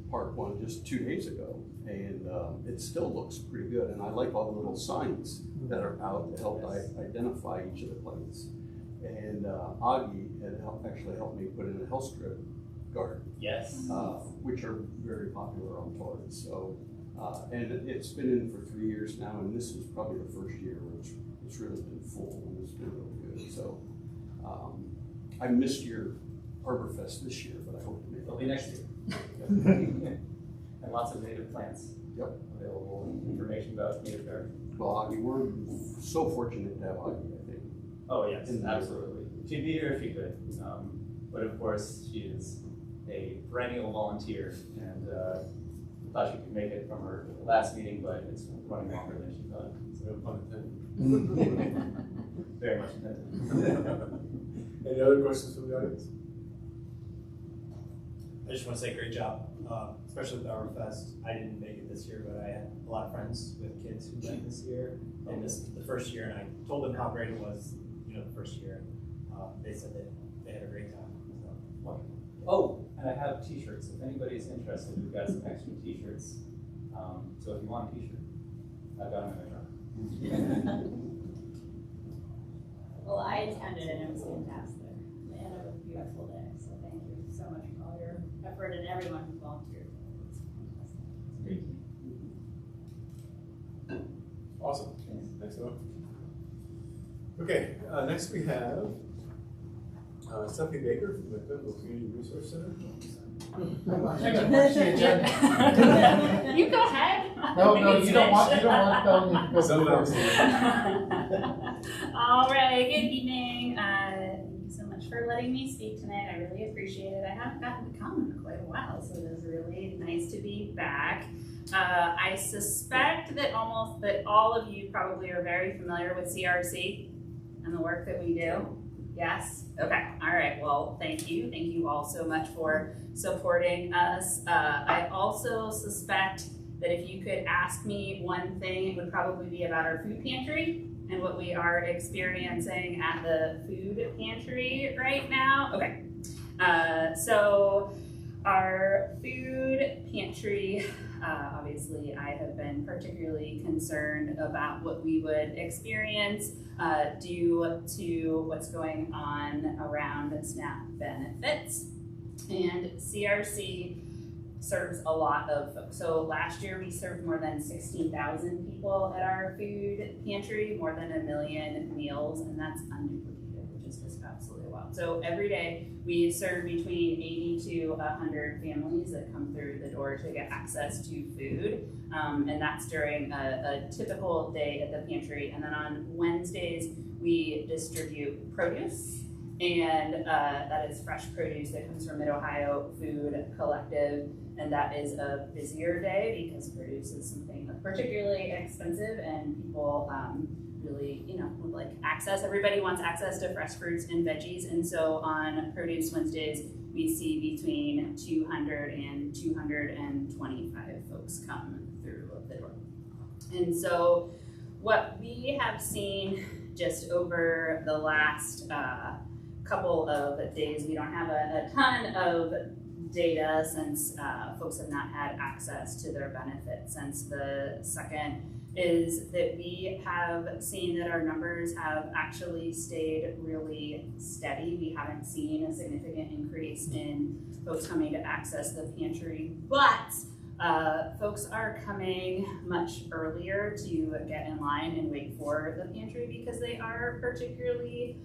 Park one just 2 days ago, and it still looks pretty good. And I like all the little signs that are out to help identify each of the plants. And Augie had actually helped me put in a health strip garden. Yes. Which are very popular on Torrance. So, and it's been in for 3 years now, and this is probably the first year where it's really been full, and it's been really good. So, I missed your Arbor Fest this year, but I hope to make it. It'll be next year. And lots of native plants. Yep. Available information about native gardening. Well, Augie, we're so fortunate to have Augie, I think. Oh, yes, absolutely. She'd be here if she could. But of course, she is a perennial volunteer, and thought she could make it from her last meeting, but it's running longer than she thought. So no pun intended. Very much intended. Any other questions from the audience? I just want to say great job, especially with Hour Fest. I didn't make it this year, but I had a lot of friends with kids who went this year, and this is the first year, and I told them how great it was, the first year. They said that they had a great time. So. Oh, and I have t-shirts. If anybody's interested, we've got some extra t-shirts. So if you want a t-shirt, I've got them in my truck. Well, I attended and it was fantastic. And it was a beautiful day. So thank you so much for all your effort and everyone who volunteered. Great. Awesome. Thanks a lot. Okay, next we have Stephanie Baker from the Clintonville Community Resource Center. You go ahead. No, you don't want Felony to go Sometimes. All right, good evening. Thank you so much for letting me speak tonight. I really appreciate it. I haven't gotten to come in quite a while, so it is really nice to be back. I suspect that all of you probably are very familiar with CRC and the work that we do. Yes? Okay. All right. Well, thank you. Thank you all so much for supporting us. I also suspect that if you could ask me one thing, it would probably be about our food pantry and what we are experiencing at the food pantry right now. Okay. So our food pantry, obviously I have been particularly concerned about what we would experience due to what's going on around SNAP benefits. And CRC serves a lot of folks. So last year we served more than 16,000 people at our food pantry, more than 1 million meals, and that's unduplicated, which is just absolutely wild. So every day we serve between 80 to 100 families that come through the door to get access to food. And that's during a typical day at the pantry. And then on Wednesdays, we distribute produce. And that is fresh produce that comes from Mid-Ohio Food Collective. And that is a busier day because produce is something that's particularly expensive and people really, would like access. Everybody wants access to fresh fruits and veggies. And so on Produce Wednesdays, we see between 200 and 225 folks come through the door. And so what we have seen just over the last couple of days, we don't have a ton of data since folks have not had access to their benefits since the 2nd, is that we have seen that our numbers have actually stayed really steady. We haven't seen a significant increase in folks coming to access the pantry, but folks are coming much earlier to get in line and wait for the pantry because they are particularly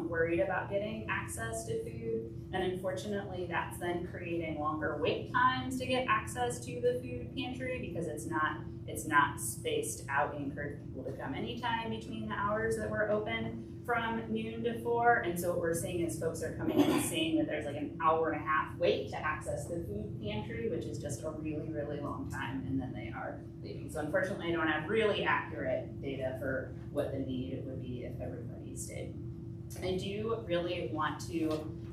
worried about getting access to food. And unfortunately, that's then creating longer wait times to get access to the food pantry because it's not spaced out and encourage people to come anytime between the hours that we're open from noon to 4. And so what we're seeing is folks are coming in and seeing that there's like an hour-and-a-half wait to access the food pantry, which is just a really, really long time, and then they are leaving. So unfortunately, I don't have really accurate data for what the need would be if everybody stayed. I do really want to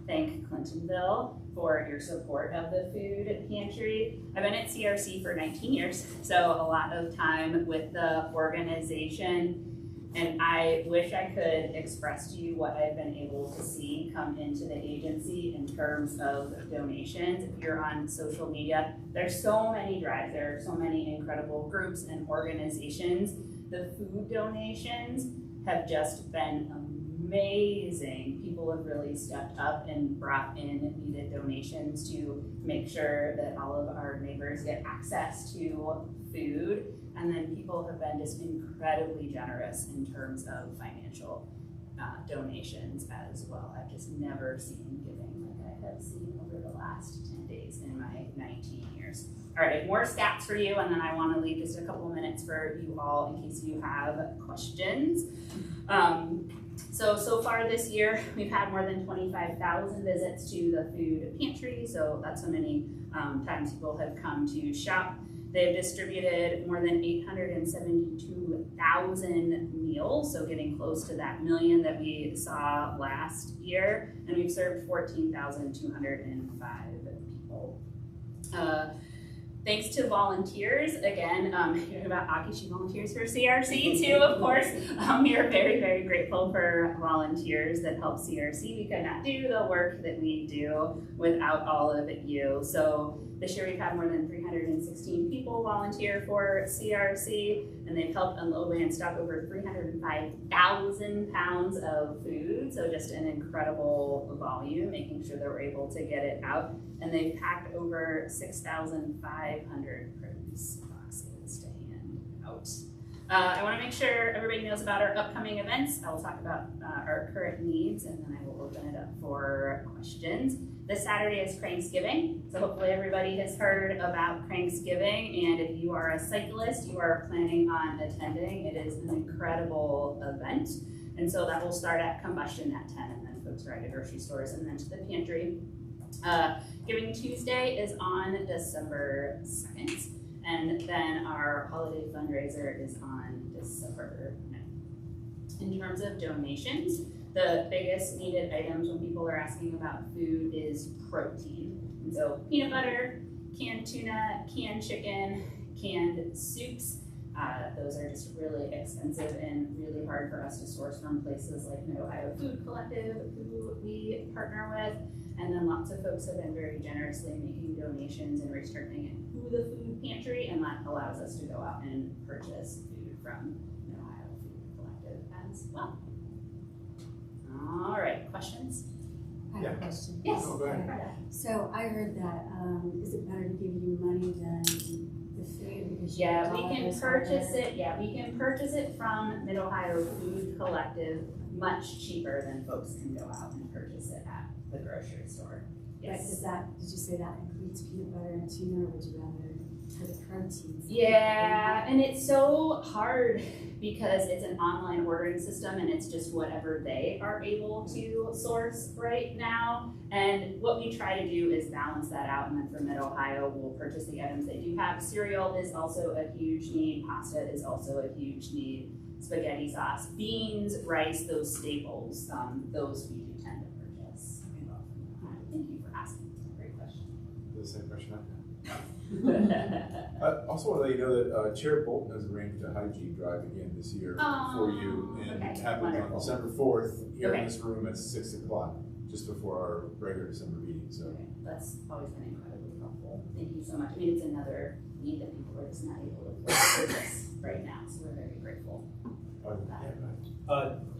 thank Clintonville for your support of the food pantry. I've been at CRC for 19 years, so a lot of time with the organization. And I wish I could express to you what I've been able to see come into the agency in terms of donations. If you're on social media, there's so many drives, there are so many incredible groups and organizations. The food donations have just been amazing. People have really stepped up and brought in needed donations to make sure that all of our neighbors get access to food. And then people have been just incredibly generous in terms of financial donations as well. I've just never seen giving like I have seen over the last 10 days in my 19 years. All right, I have more stats for you, and then I want to leave just a couple of minutes for you all in case you have questions. So far this year, we've had more than 25,000 visits to the food pantry. So that's how many times people have come to shop. They've distributed more than 872,000 meals, so getting close to that million that we saw last year, and we've served 14,205 people. Thanks to volunteers, again, hearing about Aki, she volunteers for CRC too, of course. We are very, very grateful for volunteers that help CRC. We could not do the work that we do without all of you. So this year we've had more than 316 people volunteer for CRC, and they've helped unload and stock over 305,000 pounds of food. So just an incredible volume, making sure that we're able to get it out. And they've packed over 6,500 produce boxes to hand out. I want to make sure everybody knows about our upcoming events. I will talk about our current needs, and then I will open it up for questions. This Saturday is Cranksgiving, so hopefully everybody has heard about Cranksgiving, and if you are a cyclist, you are planning on attending. It is an incredible event, and so that will start at Combustion at 10, and then folks ride to grocery stores and then to the pantry. Giving Tuesday is on December 2nd, and then our holiday fundraiser is on December 9th. In terms of donations, the biggest needed items when people are asking about food is protein. And so peanut butter, canned tuna, canned chicken, canned soups. Those are just really expensive and really hard for us to source from places like Mid-Ohio Food Collective, who we partner with. And then lots of folks have been very generously making donations and restricting it to the food pantry, and that allows us to go out and purchase food from Mid-Ohio Food Collective as well. All right, questions? I have a question. Yes. Oh, go ahead. So I heard that, is it better to give you money than the food because you Yeah, we bought can this purchase already? it. Yeah, we can purchase it from Mid-Ohio Food Collective much cheaper than folks can go out and purchase it at the grocery store. But did you say that includes peanut butter and tuna, or would you rather for the proteins? Yeah, and it's so hard because it's an online ordering system and it's just whatever they are able to source right now. And what we try to do is balance that out, and then for Mid-Ohio, we'll purchase the items they do have. Cereal is also a huge need, pasta is also a huge need, spaghetti sauce, beans, rice, those staples, those we do tend to purchase. Thank you for asking, great question. The same question I also want to let you know that Chair Bolton has arranged a hygiene drive again this year for you, and it happens on December 4th here in this room at 6 o'clock, just before our regular December meeting. So that's always been incredibly helpful. Thank you so much. I mean, it's another need that people are just not able to purchase right now, so we're very grateful.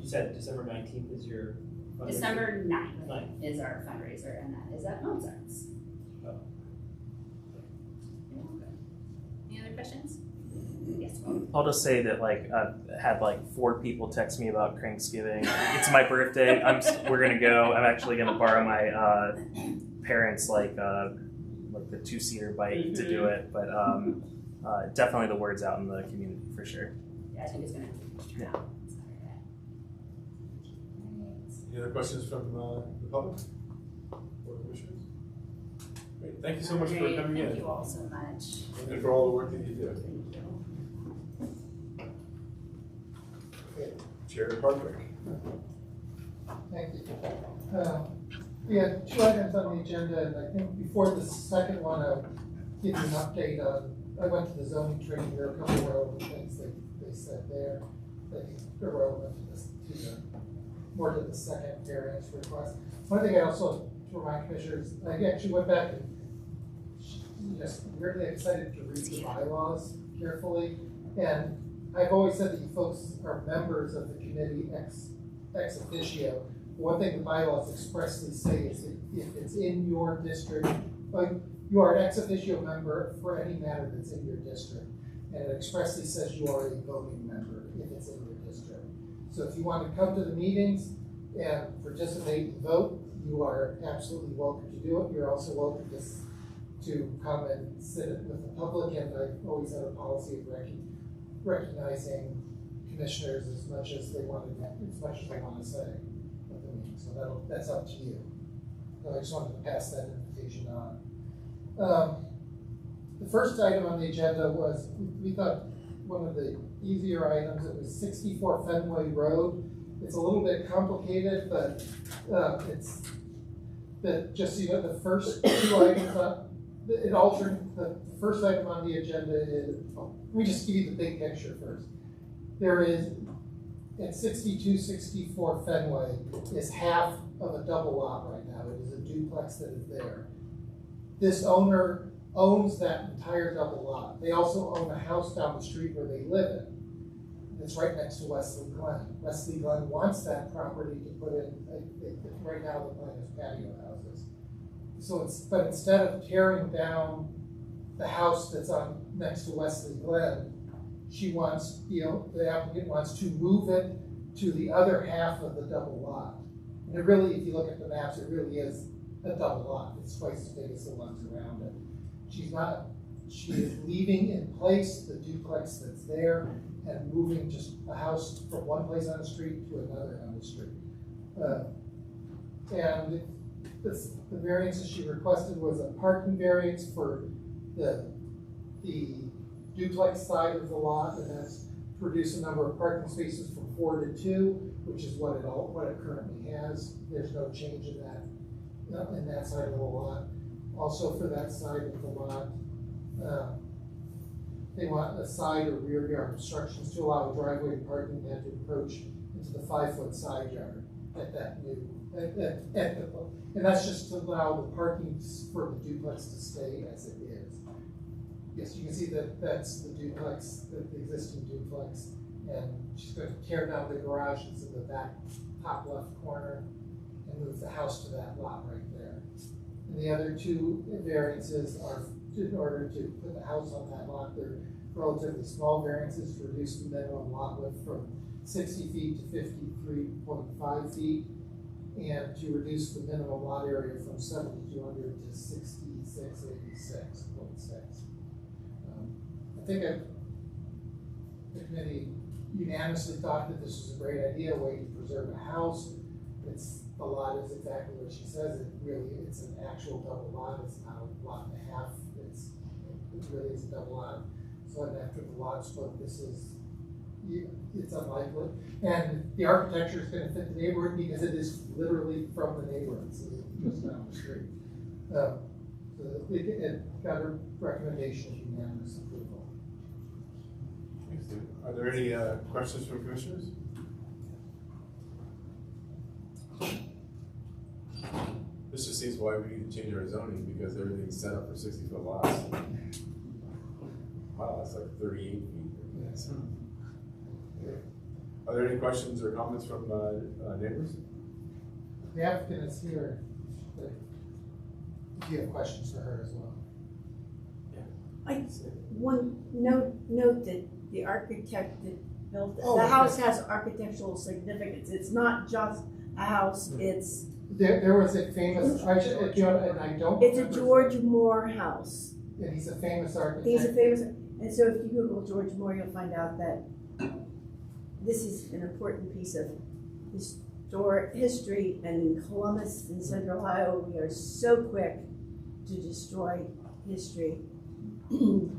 You said December 19th is your fundraiser? December 9th is our fundraiser, and that is at Mozart's. Any other questions? Yes. I'll just say that I've had 4 people text me about Cranksgiving. It's my birthday. We're gonna go. I'm actually gonna borrow my parents' the 2-seater bike to do it. But definitely the word's out in the community for sure. Yeah, I think it's gonna be yeah. any other questions from the public or commissioners? Great. Thank you so much for coming in. Thank you all so much. And for all the work that you do. Thank you. Okay. Chair Hardwick. Thank you. We had 2 items on the agenda, and I think before the second one, I'll give you an update on, I went to the zoning training, there are a couple of relevant things they said there. I think they're relevant more to the second variance request. One thing I also, to remind commissioners, I actually went back and just weirdly excited to read the bylaws carefully. And I've always said that you folks are members of the committee ex officio. One thing the bylaws expressly say is that if it's in your district, you are an ex officio member for any matter that's in your district. And it expressly says you are a voting member if it's in your district. So if you want to come to the meetings and participate and vote, you are absolutely welcome to do it. You're also welcome to come and sit with the public, and I've always had a policy of recognizing commissioners as much as they want to say at the meeting. So that's up to you. So I just wanted to pass that invitation on. the first item on the agenda was, we thought one of the easier items, it was 64 Fenway Road. It's a little bit complicated, but it's, just so you know, the first two items, it altered, the first item on the agenda is, let me just give you the big picture first. There is, at 6264 Fenway, is half of a double lot right now. It is a duplex that is there. This owner owns that entire double lot. They also own a house down the street where they live in. It's right next to Wesley Glen. Wesley Glen wants that property to put in, right now the plan is patio houses. So but instead of tearing down the house that's on next to Wesley Glen, she wants, the applicant wants to move it to the other half of the double lot. And it really, if you look at the maps, it really is a double lot. It's twice as big as the ones around it. She is leaving in place the duplex that's there and moving just a house from one place on the street to another on the street. And the variances she requested was a parking variance for the duplex side of the lot, and that's to reduce the number of parking spaces from 4 to 2, which is what it currently has. There's no change in that side of the lot. Also for that side of the lot, they want a side or rear yard obstructions to allow driveway and parking to approach into the 5-foot side yard at that new, and that's just to allow the parking for the duplex to stay as it is. Yes, you can see that that's the duplex, the existing duplex, and she's going to tear down the garage that's in the back top left corner and move the house to that lot right there. And the other two variances are in order to put the house on that lot. They're relatively small variances to reduce the minimum lot width from 60 feet to 53.5 feet, and to reduce the minimum lot area from 7,200 to 6686.6. I think the committee unanimously thought that this was a great idea, a way to preserve a house. The lot is exactly what she says. It's an actual double lot. It's not a lot and a half. It really is a double lot. So after the lot split, it's unlikely. And the architecture is going to fit the neighborhood because it is literally from the neighborhood. It's just down the street. So it got a recommendation of unanimous approval. Thanks, David. Are there any questions from commissioners? This just seems why we need to change our zoning, because everything's set up for 60-foot lots. Wow, that's like 38 feet. Yeah. Are there any questions or comments from neighbors? The applicant is here. If you have questions for her as well. Note that the architect that built the house has architectural significance. It's not just a house. It's there was a famous. It's a George Moore house. And he's a famous architect. He's a famous, and so if you Google George Moore, you'll find out that this is an important piece of historic history. And in Columbus, in Central Ohio, we are so quick to destroy history.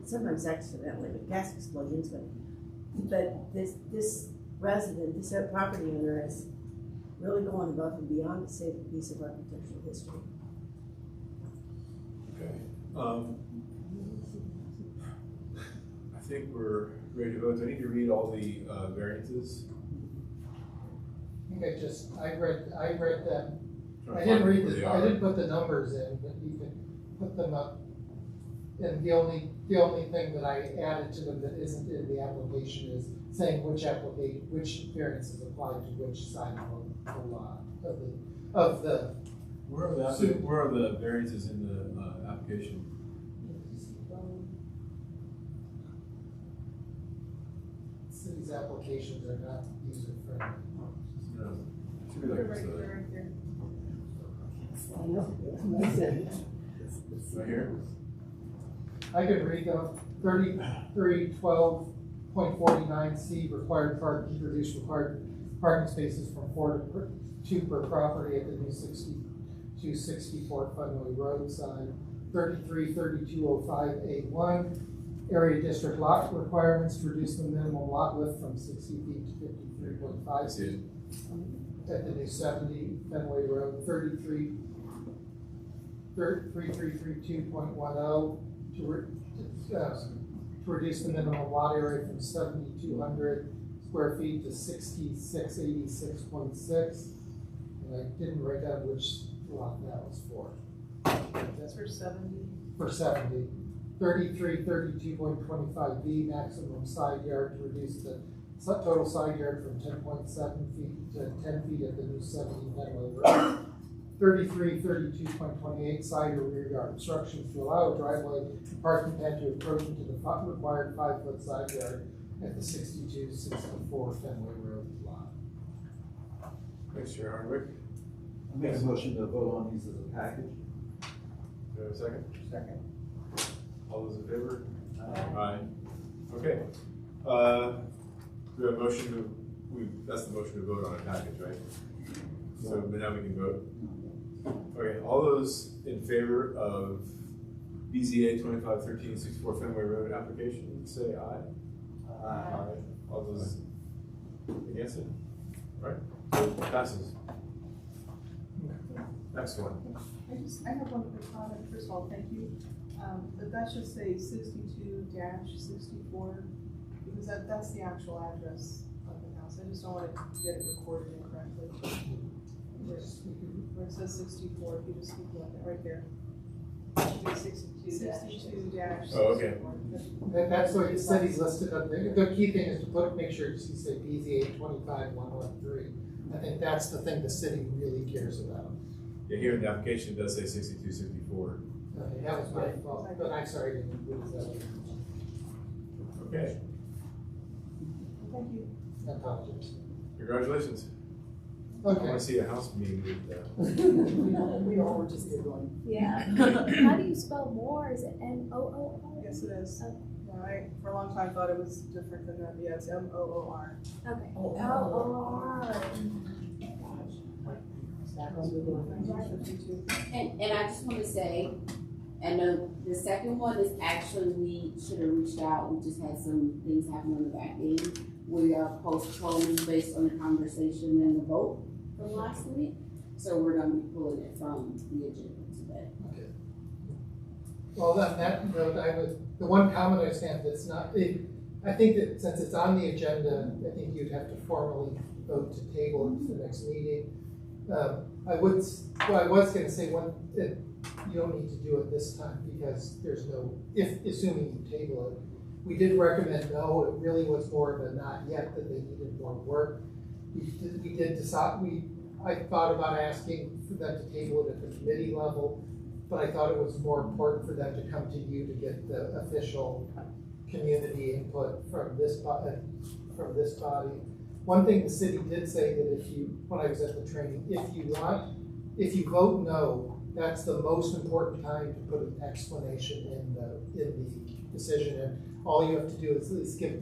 Sometimes accidentally with gas explosions, but this resident, this property owner, is really going above and beyond to save a piece of architectural history. Okay. I think we're ready to vote. Do I need to read all the variances? I think I read them. I didn't read I didn't put the numbers in, but you can put them up. And the only thing that I added to them that isn't in the application is saying which variances apply to which side of the lot of the. Where are the variances in the application? City's applications are not user friendly. No, should be like this. Right here. I could read them. 3312.49C required parking, reduce required parking spaces from 4 to 2 per property at the new 6264 Fenway Road side. 333205A1, area district lot requirements to reduce the minimum lot width from 60 feet to 53.5 feet. At the new 70 Fenway Road, 3332.10 to reduce the minimum lot area from 7,200 square feet to 6686.6. And I didn't write down which lot that was for. That's for 70. For 70. 3332.25B, maximum side yard to reduce the total side yard from 10.7 feet to 10 feet at the new 70 Fenway Road. 3332.28, side or rear yard obstructions to allow a driveway and parking pad to approach into the required 5-foot side yard at the 6264 Fenway Road lot. Thanks, Chair Hardwick. I make a motion to vote on these as a package. Do I have a second? Second. All those in favor? Aye. Okay. We have a motion to, that's the motion to vote on a package, right? So now we can vote. Okay, all those in favor of BZA 251364 Fenway Road application, say aye. Aye. All those against it? All right, so it passes. Next one. I have one quick comment. First of all, thank you. But that should say 62-64, because that's the actual address of the house. I just don't want to get it recorded incorrectly. Where it says 64, if you just keep looking right there. 62-64. Oh, okay. That's what the city's listed up there. The key thing is to make sure you say BZA 25113. I think that's the thing the city really cares about. Yeah, here in the application it does say 6264. Okay, that was my fault, but I'm sorry, I didn't lose that. Okay, Thank you. I apologize. congratulations. I Okay. want to see a house being moved there. We all were just here going. Yeah. How do you spell more? Is it M-O-O-R? Yes, it is. Yeah, I, for a long time, thought it was different than that. Yeah, it's M-O-O-R. Okay. O-O-R. And I just want to say, I know the second one is actually, we should have reached out, we just had some things happen on the back end. We are postponing based on the conversation and the vote from last week, so we're gonna be pulling it from the agenda today. Okay. Well, on that note, the one comment I was saying that's not, I think that since it's on the agenda, I think you'd have to formally vote to table it to the next meeting. I was gonna say you don't need to do it this time because there's no, assuming you table it. We did recommend no, it really was more of a not yet, that they needed more work. We did decide, I thought about asking for them to table it at the committee level, but I thought it was more important for them to come to you to get the official community input from this body. One thing the city did say that when I was at the training, if you vote no, that's the most important time to put an explanation in the decision, and all you have to do is give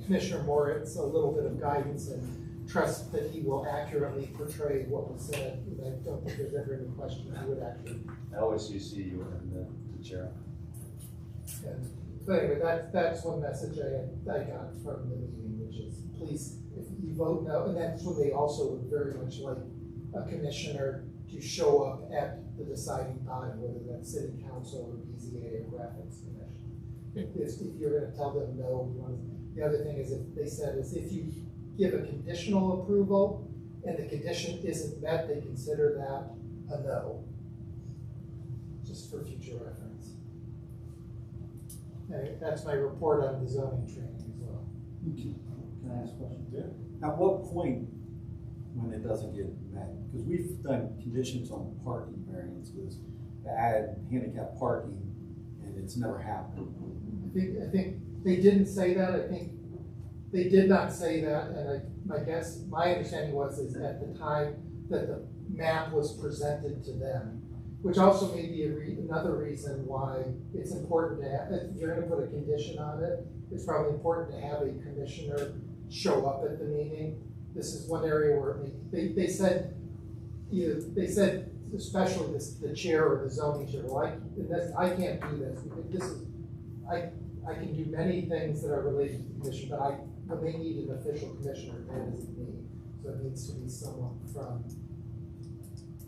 Commissioner Moritz a little bit of guidance and trust that he will accurately portray what was said. And I don't think there's ever any question he would actually. I always see you and the chair. But anyway, that's one message I got from the meeting, which is please, if you vote no, and that's when they also would very much like a commissioner to show up at the deciding body, whether that's city council or BZA or graphics commission. If you're gonna tell them no, the other thing is if you give a conditional approval and the condition isn't met, they consider that a no. Just for future reference. Anyway, that's my report on the zoning training as well. Can I ask a question? Yeah. At what point, when it doesn't get met, because we've done conditions on parking variances to add handicap parking, and it's never happened. I think they didn't say that. I think they did not say that, and my understanding was at the time that the map was presented to them, which also may be another reason why it's important to have, if you're going to put a condition on it, it's probably important to have a commissioner show up at the meeting. This is one area where they said especially the chair or the zoning chair, like, I can't do this, because this is, I can do many things that are related to the commission, but when they need an official commissioner, that isn't me. So it needs to be someone from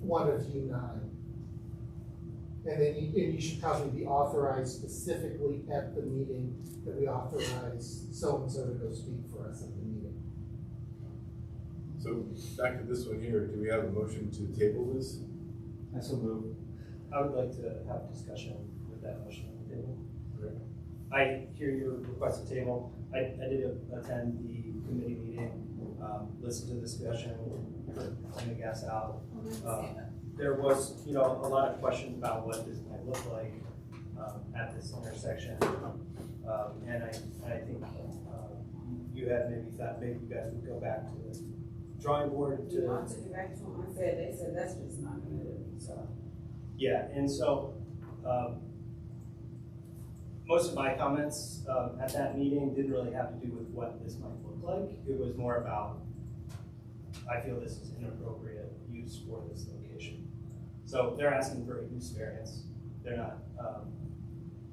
one of you nine. And then you should probably be authorized specifically at the meeting that we authorize so-and-so to go speak for us at the meeting. So back to this one here, do we have a motion to table this? I so move. I would like to have a discussion with that motion on the table. Great. I hear your request to table. I did attend the committee meeting, listen to the discussion, clean the gas out. There was, a lot of questions about what this might look like at this intersection. And I think you had maybe thought maybe you guys would go back to the drawing board to. You want to go back to them? I said, they said that's just not gonna do it, so. Yeah, and so most of my comments at that meeting didn't really have to do with what this might look like. It was more about, I feel this is inappropriate use for this location. So they're asking for a use variance. They're not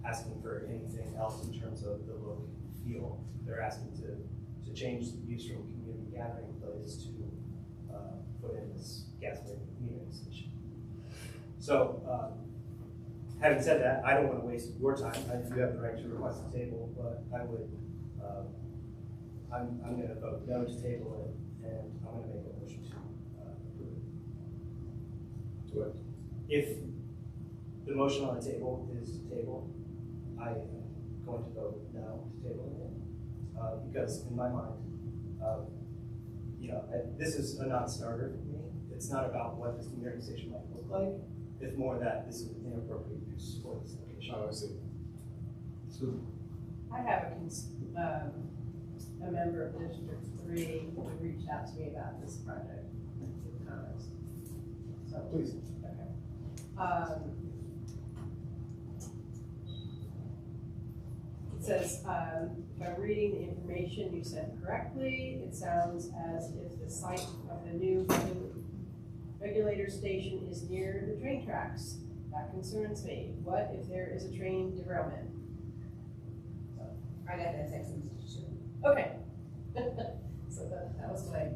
asking for anything else in terms of the look and feel. They're asking to change the use from community gathering place to put in this gas metering station. So having said that, I don't want to waste your time. You have the right to request a table, but I would, I'm going to vote no to table it, and I'm going to make a motion to approve it. To what? If the motion on the table is to table, I am going to vote no to table it, because in my mind, this is a non-starter for me. It's not about what this metering station might look like. It's more that this is an inappropriate use for this location. Oh, I see. So, I have a member of District 3 who reached out to me about this project with comments. So, Please. Okay. It says, if I'm reading the information you sent correctly, it sounds as if the site of the new regulator station is near the train tracks. That concerns me. What if there is a train derailment? I got that text message too. Okay. So that was my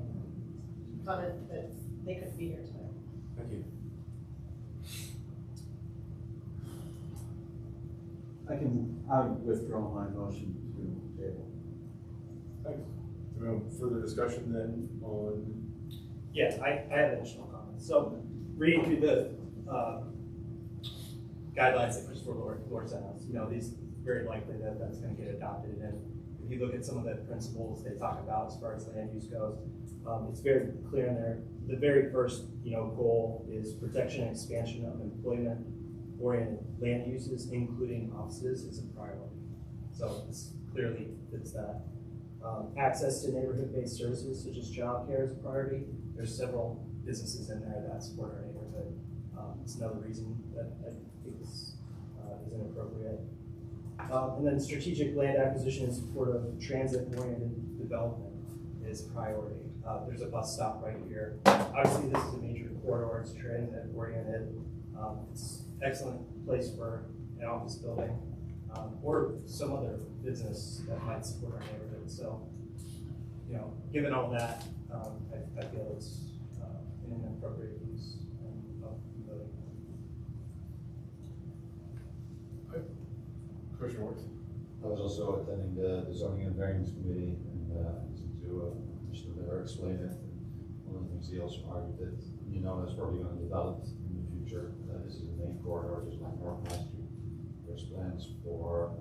comment that they couldn't be here tonight. Thank you. I would withdraw my motion to table. Thanks. Do we have further discussion then on? Yeah, I have additional comments. So reading through the guidelines that Christopher Lord sent us, these very likely that's going to get adopted. And if you look at some of the principles they talk about as far as land use goes, it's very clear in there. The very first, goal is protection and expansion of employment-oriented land uses, including offices, is a priority. So this clearly fits that. Access to neighborhood-based services such as childcare is a priority. There's several businesses in there that support our neighborhood. It's another reason that I think this is inappropriate. And then strategic land acquisition in support of transit-oriented development is priority. There's a bus stop right here. Obviously, this is a major corridor. It's transit-oriented. It's an excellent place for an office building or some other business that might support our neighborhood. So, given all that, I feel it's an inappropriate use of the building. Commissioner Ward? I was also attending the zoning and variance committee and listened to Mr. Miller explain it. One of the things he also argued that, that's probably going to develop in the future. This is the main corridor, just like North High Street. There's plans for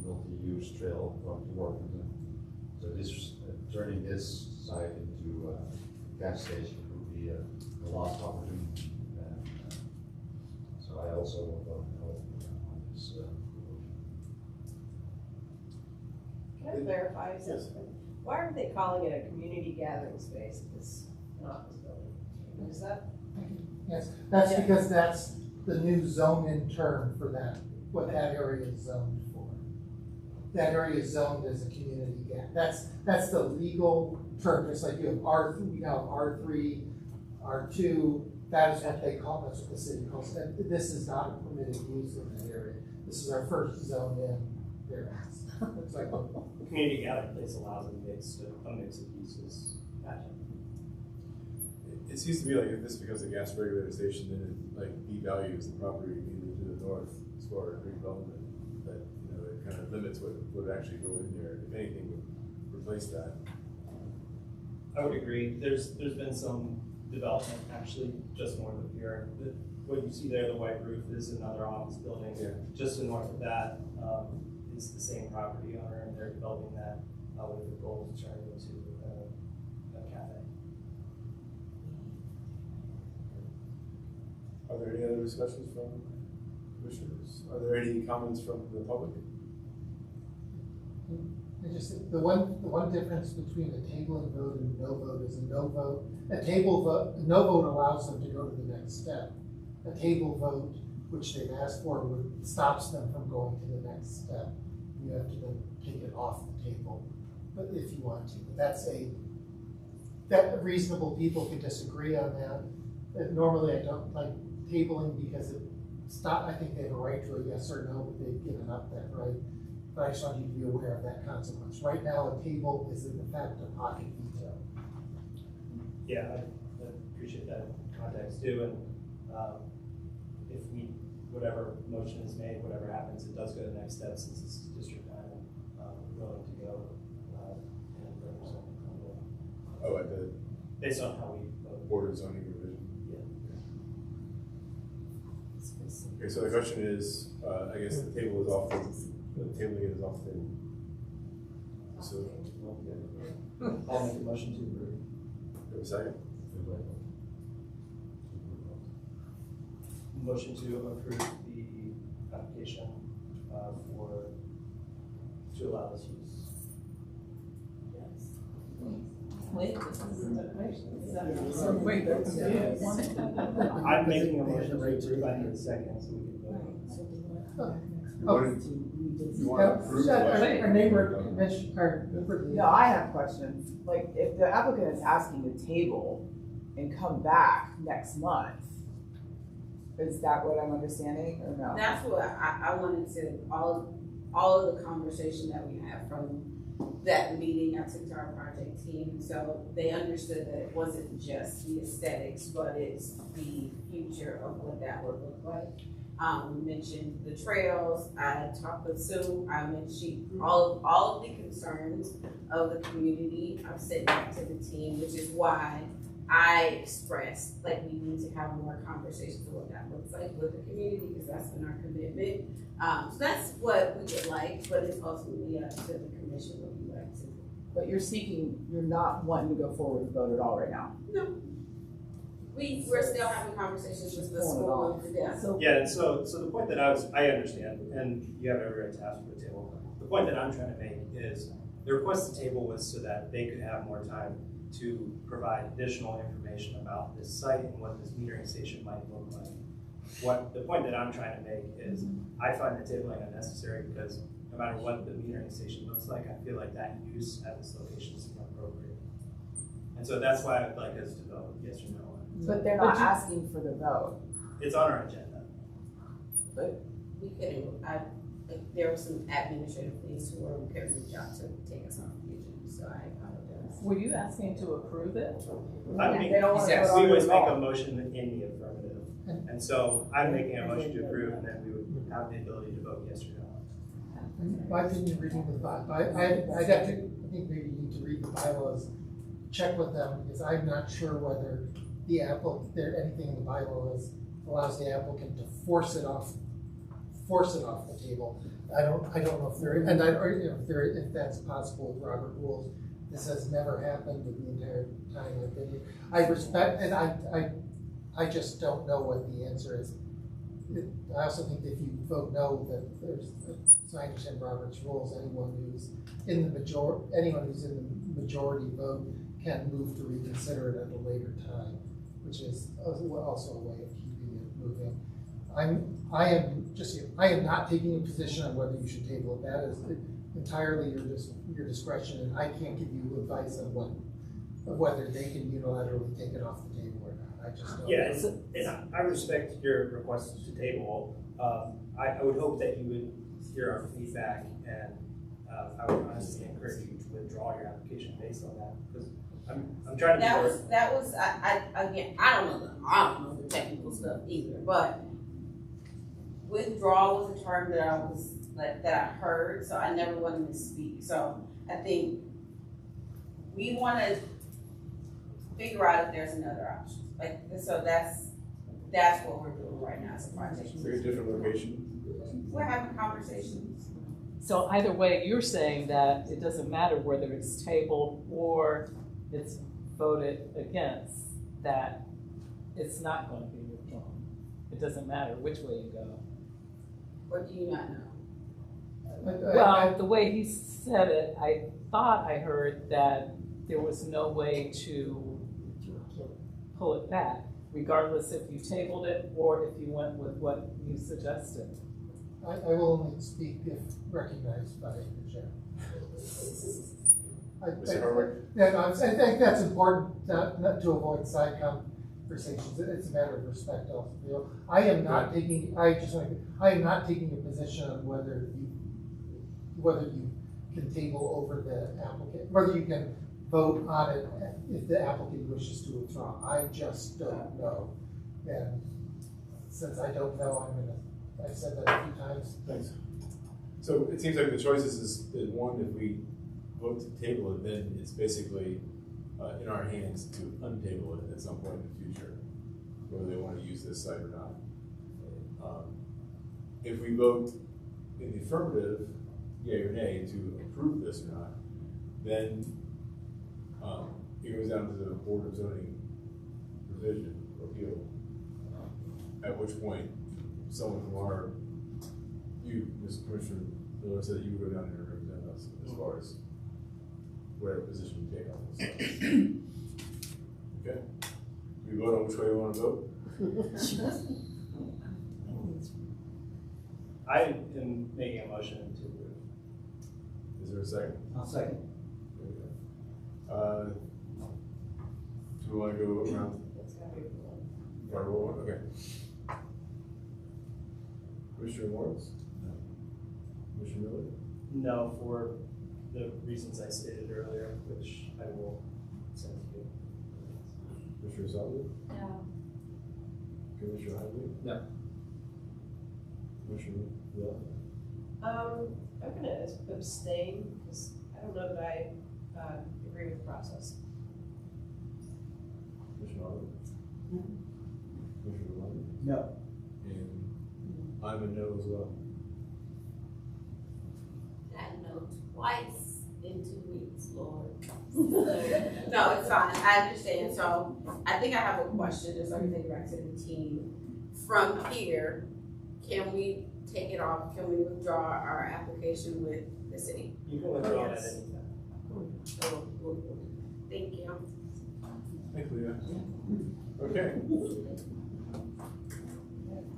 multi-use trail going to Worthington. So this turning this site into a gas station would be a lost opportunity. So I also will vote no on this. Can I clarify something? Why aren't they calling it a community gathering space if it's an office building? Is that? Yes, that's because that's the new zone-in term for that, what that area is zoned for. That area is zoned as a community That's the legal term, just like you have R3, R2, That is what they call, that's what the city calls it. This is not a permitted use in that area. This is our first zone in variance. It's like, Community gathering place allows a mix of uses. Gotcha. It seems to me like if this becomes a gas regulator station, then it like devalues the property immediately to the north as far as redevelopment. That, you know, it kind of limits what would actually go in there. If anything, would replace that. I would agree. There's been some development actually just north of here. What you see there, the white roof, is another office building. Yeah. Just to north of that is the same property owner, and they're developing that with the goal of turning it into a cafe. Are there any other discussions from commissioners? Are there any comments from the public? I just think the one difference between a tabling vote and a no vote is a no vote. A no vote allows them to go to the next step. A table vote, which they've asked for, stops them from going to the next step. You have to then take it off the table, but if you want to. But that reasonable people can disagree on that. Normally I don't like tabling because I think they have a right to a yes or no, but they've given up that right. But I just want you to be aware of that consequence. Right now, a table is in effect a pocket veto. Yeah, I appreciate that context too. And if whatever motion is made, whatever happens, it does go to the next step since it's District 9 willing to go and represent Clintonville. Oh, at the based on how we vote. Board of Zoning Revision. Yeah. Okay, so the question is, I guess the table is off the tabling is off the table. So, I'll make a motion to approve. have a second? Motion to approve the application to allow this use. Wait, I'm making a motion to approve. I need a second so we can vote. You want to approve? Our neighbor commissioner. No, I have questions. Like, if the applicant is asking to table and come back next month, is that what I'm understanding or no? That's what I wanted to, all of the conversation that we had from that meeting, I took to our project team, so they understood that it wasn't just the aesthetics, but it's the future of what that would look like. We mentioned the trails, I talked with Sue, I mentioned all of the concerns of the community. I've sent back to the team, which is why I expressed like we need to have more conversations of what that looks like with the community, because that's been our commitment. So that's what we would like, but it's ultimately up to the commission what we like to do. But you're not wanting to go forward with vote at all right now? No. We're still having conversations with the school. Yeah, and so the point that I understand, and you have every right to ask for the table. The point that I'm trying to make is the request to table was so that they could have more time to provide additional information about this site and what this metering station might look like. The point that I'm trying to make is I find the tabling unnecessary because no matter what the metering station looks like, I feel like that use at this location is inappropriate. And so that's why I would like us to vote yes or no. But they're not asking for the vote. It's on our agenda. But we couldn't, there were some administrative things where we couldn't reach out to take us off the agenda, so I apologize. Were you asking to approve it? We always make a motion in the affirmative. And so I'm making a motion to approve, and then we would have the ability to vote yes or no. My opinion, reading the bylaw, I think maybe you need to read the bylaws, check with them, because I'm not sure whether anything in the bylaws allows the applicant to force it off the table. I don't know if if that's possible with Robert rules. This has never happened in the entire time I've been here. I respect, and I just don't know what the answer is. I also think that if you vote no, that there's, so I understand Robert's rules, anyone who's in the majority vote can move to reconsider it at a later time, which is also a way of keeping it moving. I am not taking a position on whether you should table it. That is entirely your discretion, and I can't give you advice on of whether they can unilaterally take it off the table or not. I just don't. Yeah, and I respect your request to table. I would hope that you would hear our feedback, and I would honestly encourage you to withdraw your application based on that, because I'm trying to. That was again, I don't know the technical stuff either, but withdrawal was a term that I heard, so I never wanted to speak. So I think we want to figure out if there's another option. Like, so that's what we're doing right now as a project. So a different location? We're having conversations. So either way, you're saying that it doesn't matter whether it's tabled or it's voted against, that it's not going to be withdrawn. It doesn't matter which way you go. What do you not know? Well, the way he said it, I thought I heard that there was no way to pull it back, regardless if you tabled it or if you went with what you suggested. I will only speak if recognized by the chair. Mr. Hardwick? Yeah, no, I think that's important not to avoid side conversations. It's a matter of respect also. I am not taking a position on whether you can table over the applicant, whether you can vote on it if the applicant wishes to withdraw. I just don't know. And since I don't know, I've said that a few times. Thanks. So it seems like the choices is one, if we vote to table it, then it's basically in our hands to untable it at some point in the future, whether they want to use this site or not. If we vote in the affirmative, yea or nay, to approve this or not, then it goes down to the Board of Zoning revision or appeal, at which point someone from you, Mr. Commissioner Miller, said that you would go down there and represent us as far as whatever position you take on this. Okay? We vote on which way we want to vote? I am making a motion to approve. Is there a second? I'll second. There we go. Do we want to go around? Roll one? Okay. Commissioner Lawrence? No. Commissioner Miller? No, for the reasons I stated earlier, which I will send to you. Commissioner Sullivan? No. Commissioner Hadley? No. Commissioner Will? I'm gonna abstain, because I don't know that I agree with the process. Commissioner Arlen? Commissioner London? No. And I'm a no as well. That no twice in 2 weeks, Lord. No, it's fine. I understand. So I think I have a question, just so I can take it back to the team. From here, can we take it off? Can we withdraw our application with the city? You can withdraw it at any time. Thank you. Thank you, Leah. Okay.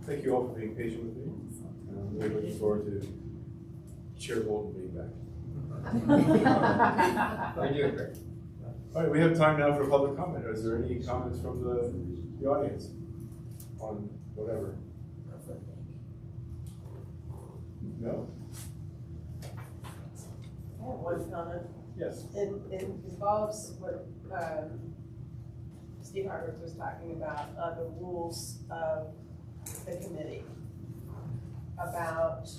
Thank you all for being patient with me. I'm really looking forward to Chair Bolton being back. You're doing great. All right, we have time now for public comment. Is there any comments from the audience on whatever? No? I have one comment. Yes. It involves what Steve Hardwick was talking about, the rules of the committee. About,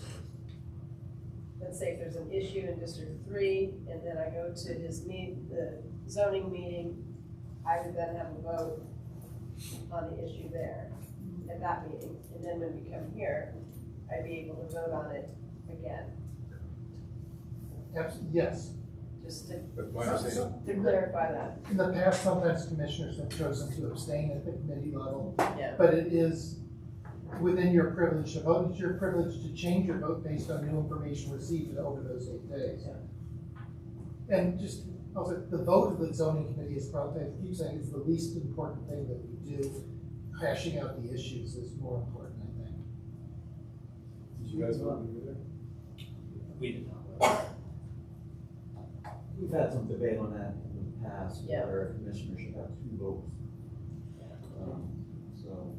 let's say if there's an issue in District 3, and then I go to the zoning meeting, I would then have a vote on the issue there at that meeting. And then when we come here, I'd be able to vote on it again. Yes. Just to understanding. clarify that. In the past, sometimes commissioners have chosen to abstain at the committee level, Yeah. but it is within your privilege to vote. It's your privilege to change your vote based on new information received over those 8 days. And just also, the vote of the zoning committee is probably, I keep saying, is the least important thing that we do. Hashing out the issues is more important, I think. Did you guys vote when you were there? We did not. We've had some debate on that in the past, Yeah. whether a commissioner should have 2 votes. So,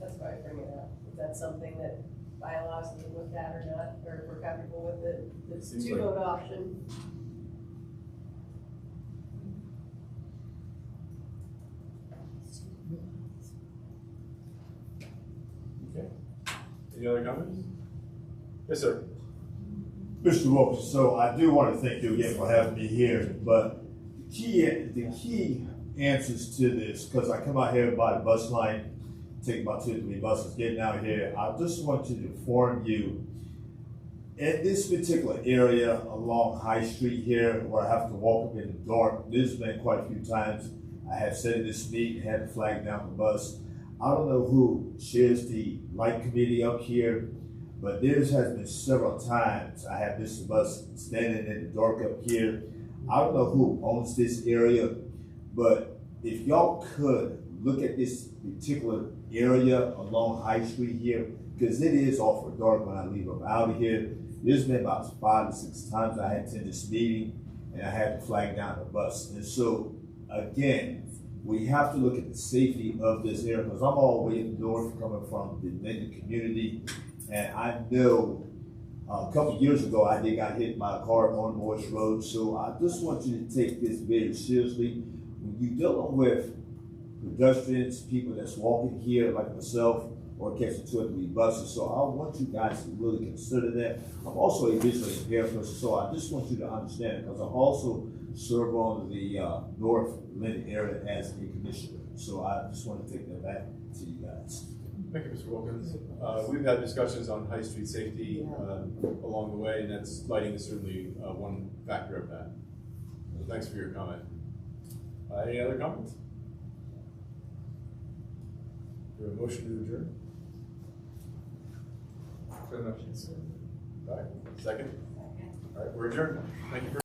That's why I bring it up. Is that something that bylaws need looked at or not, or if we're comfortable with it, the Seems 2-vote option? Okay. Any other comments? Yes, sir. Mr. Wilkins, so I do want to thank you again for having me here, but the key answers to this, because I come out here by the bus line, take about 2 or 3 buses getting out here, I just want to inform you, in this particular area along High Street here, where I have to walk up in the dark, there's been quite a few times I have said in this meeting, had to flag down the bus. I don't know who chairs the light committee up here, but there has been several times I have this bus standing in the dark up here. I don't know who owns this area, but if y'all could look at this particular area along High Street here, because it is awful dark when I leave up out of here. There's been about 5 or 6 times I had to attend this meeting and I had to flag down the bus. And so, again, we have to look at the safety of this area, because I'm all the way up north coming from the Linden community. And I know a couple of years ago, I got hit by a car on Morris Road. So I just want you to take this very seriously. When you're dealing with pedestrians, people that's walking here like myself, or catching 2 or 3 buses. So I want you guys to really consider that. I'm also a visually impaired person, so I just want you to understand, because I also serve on the North Linden area as a commissioner. So I just want to take that back to you guys. Thank you, Mr. Wilkins. We've had discussions on high street safety along the way, and that's lighting is certainly one factor of that. So thanks for your comment. Any other comments? Do we have a motion to adjourn? All right, second? All right, we're adjourned. Thank you for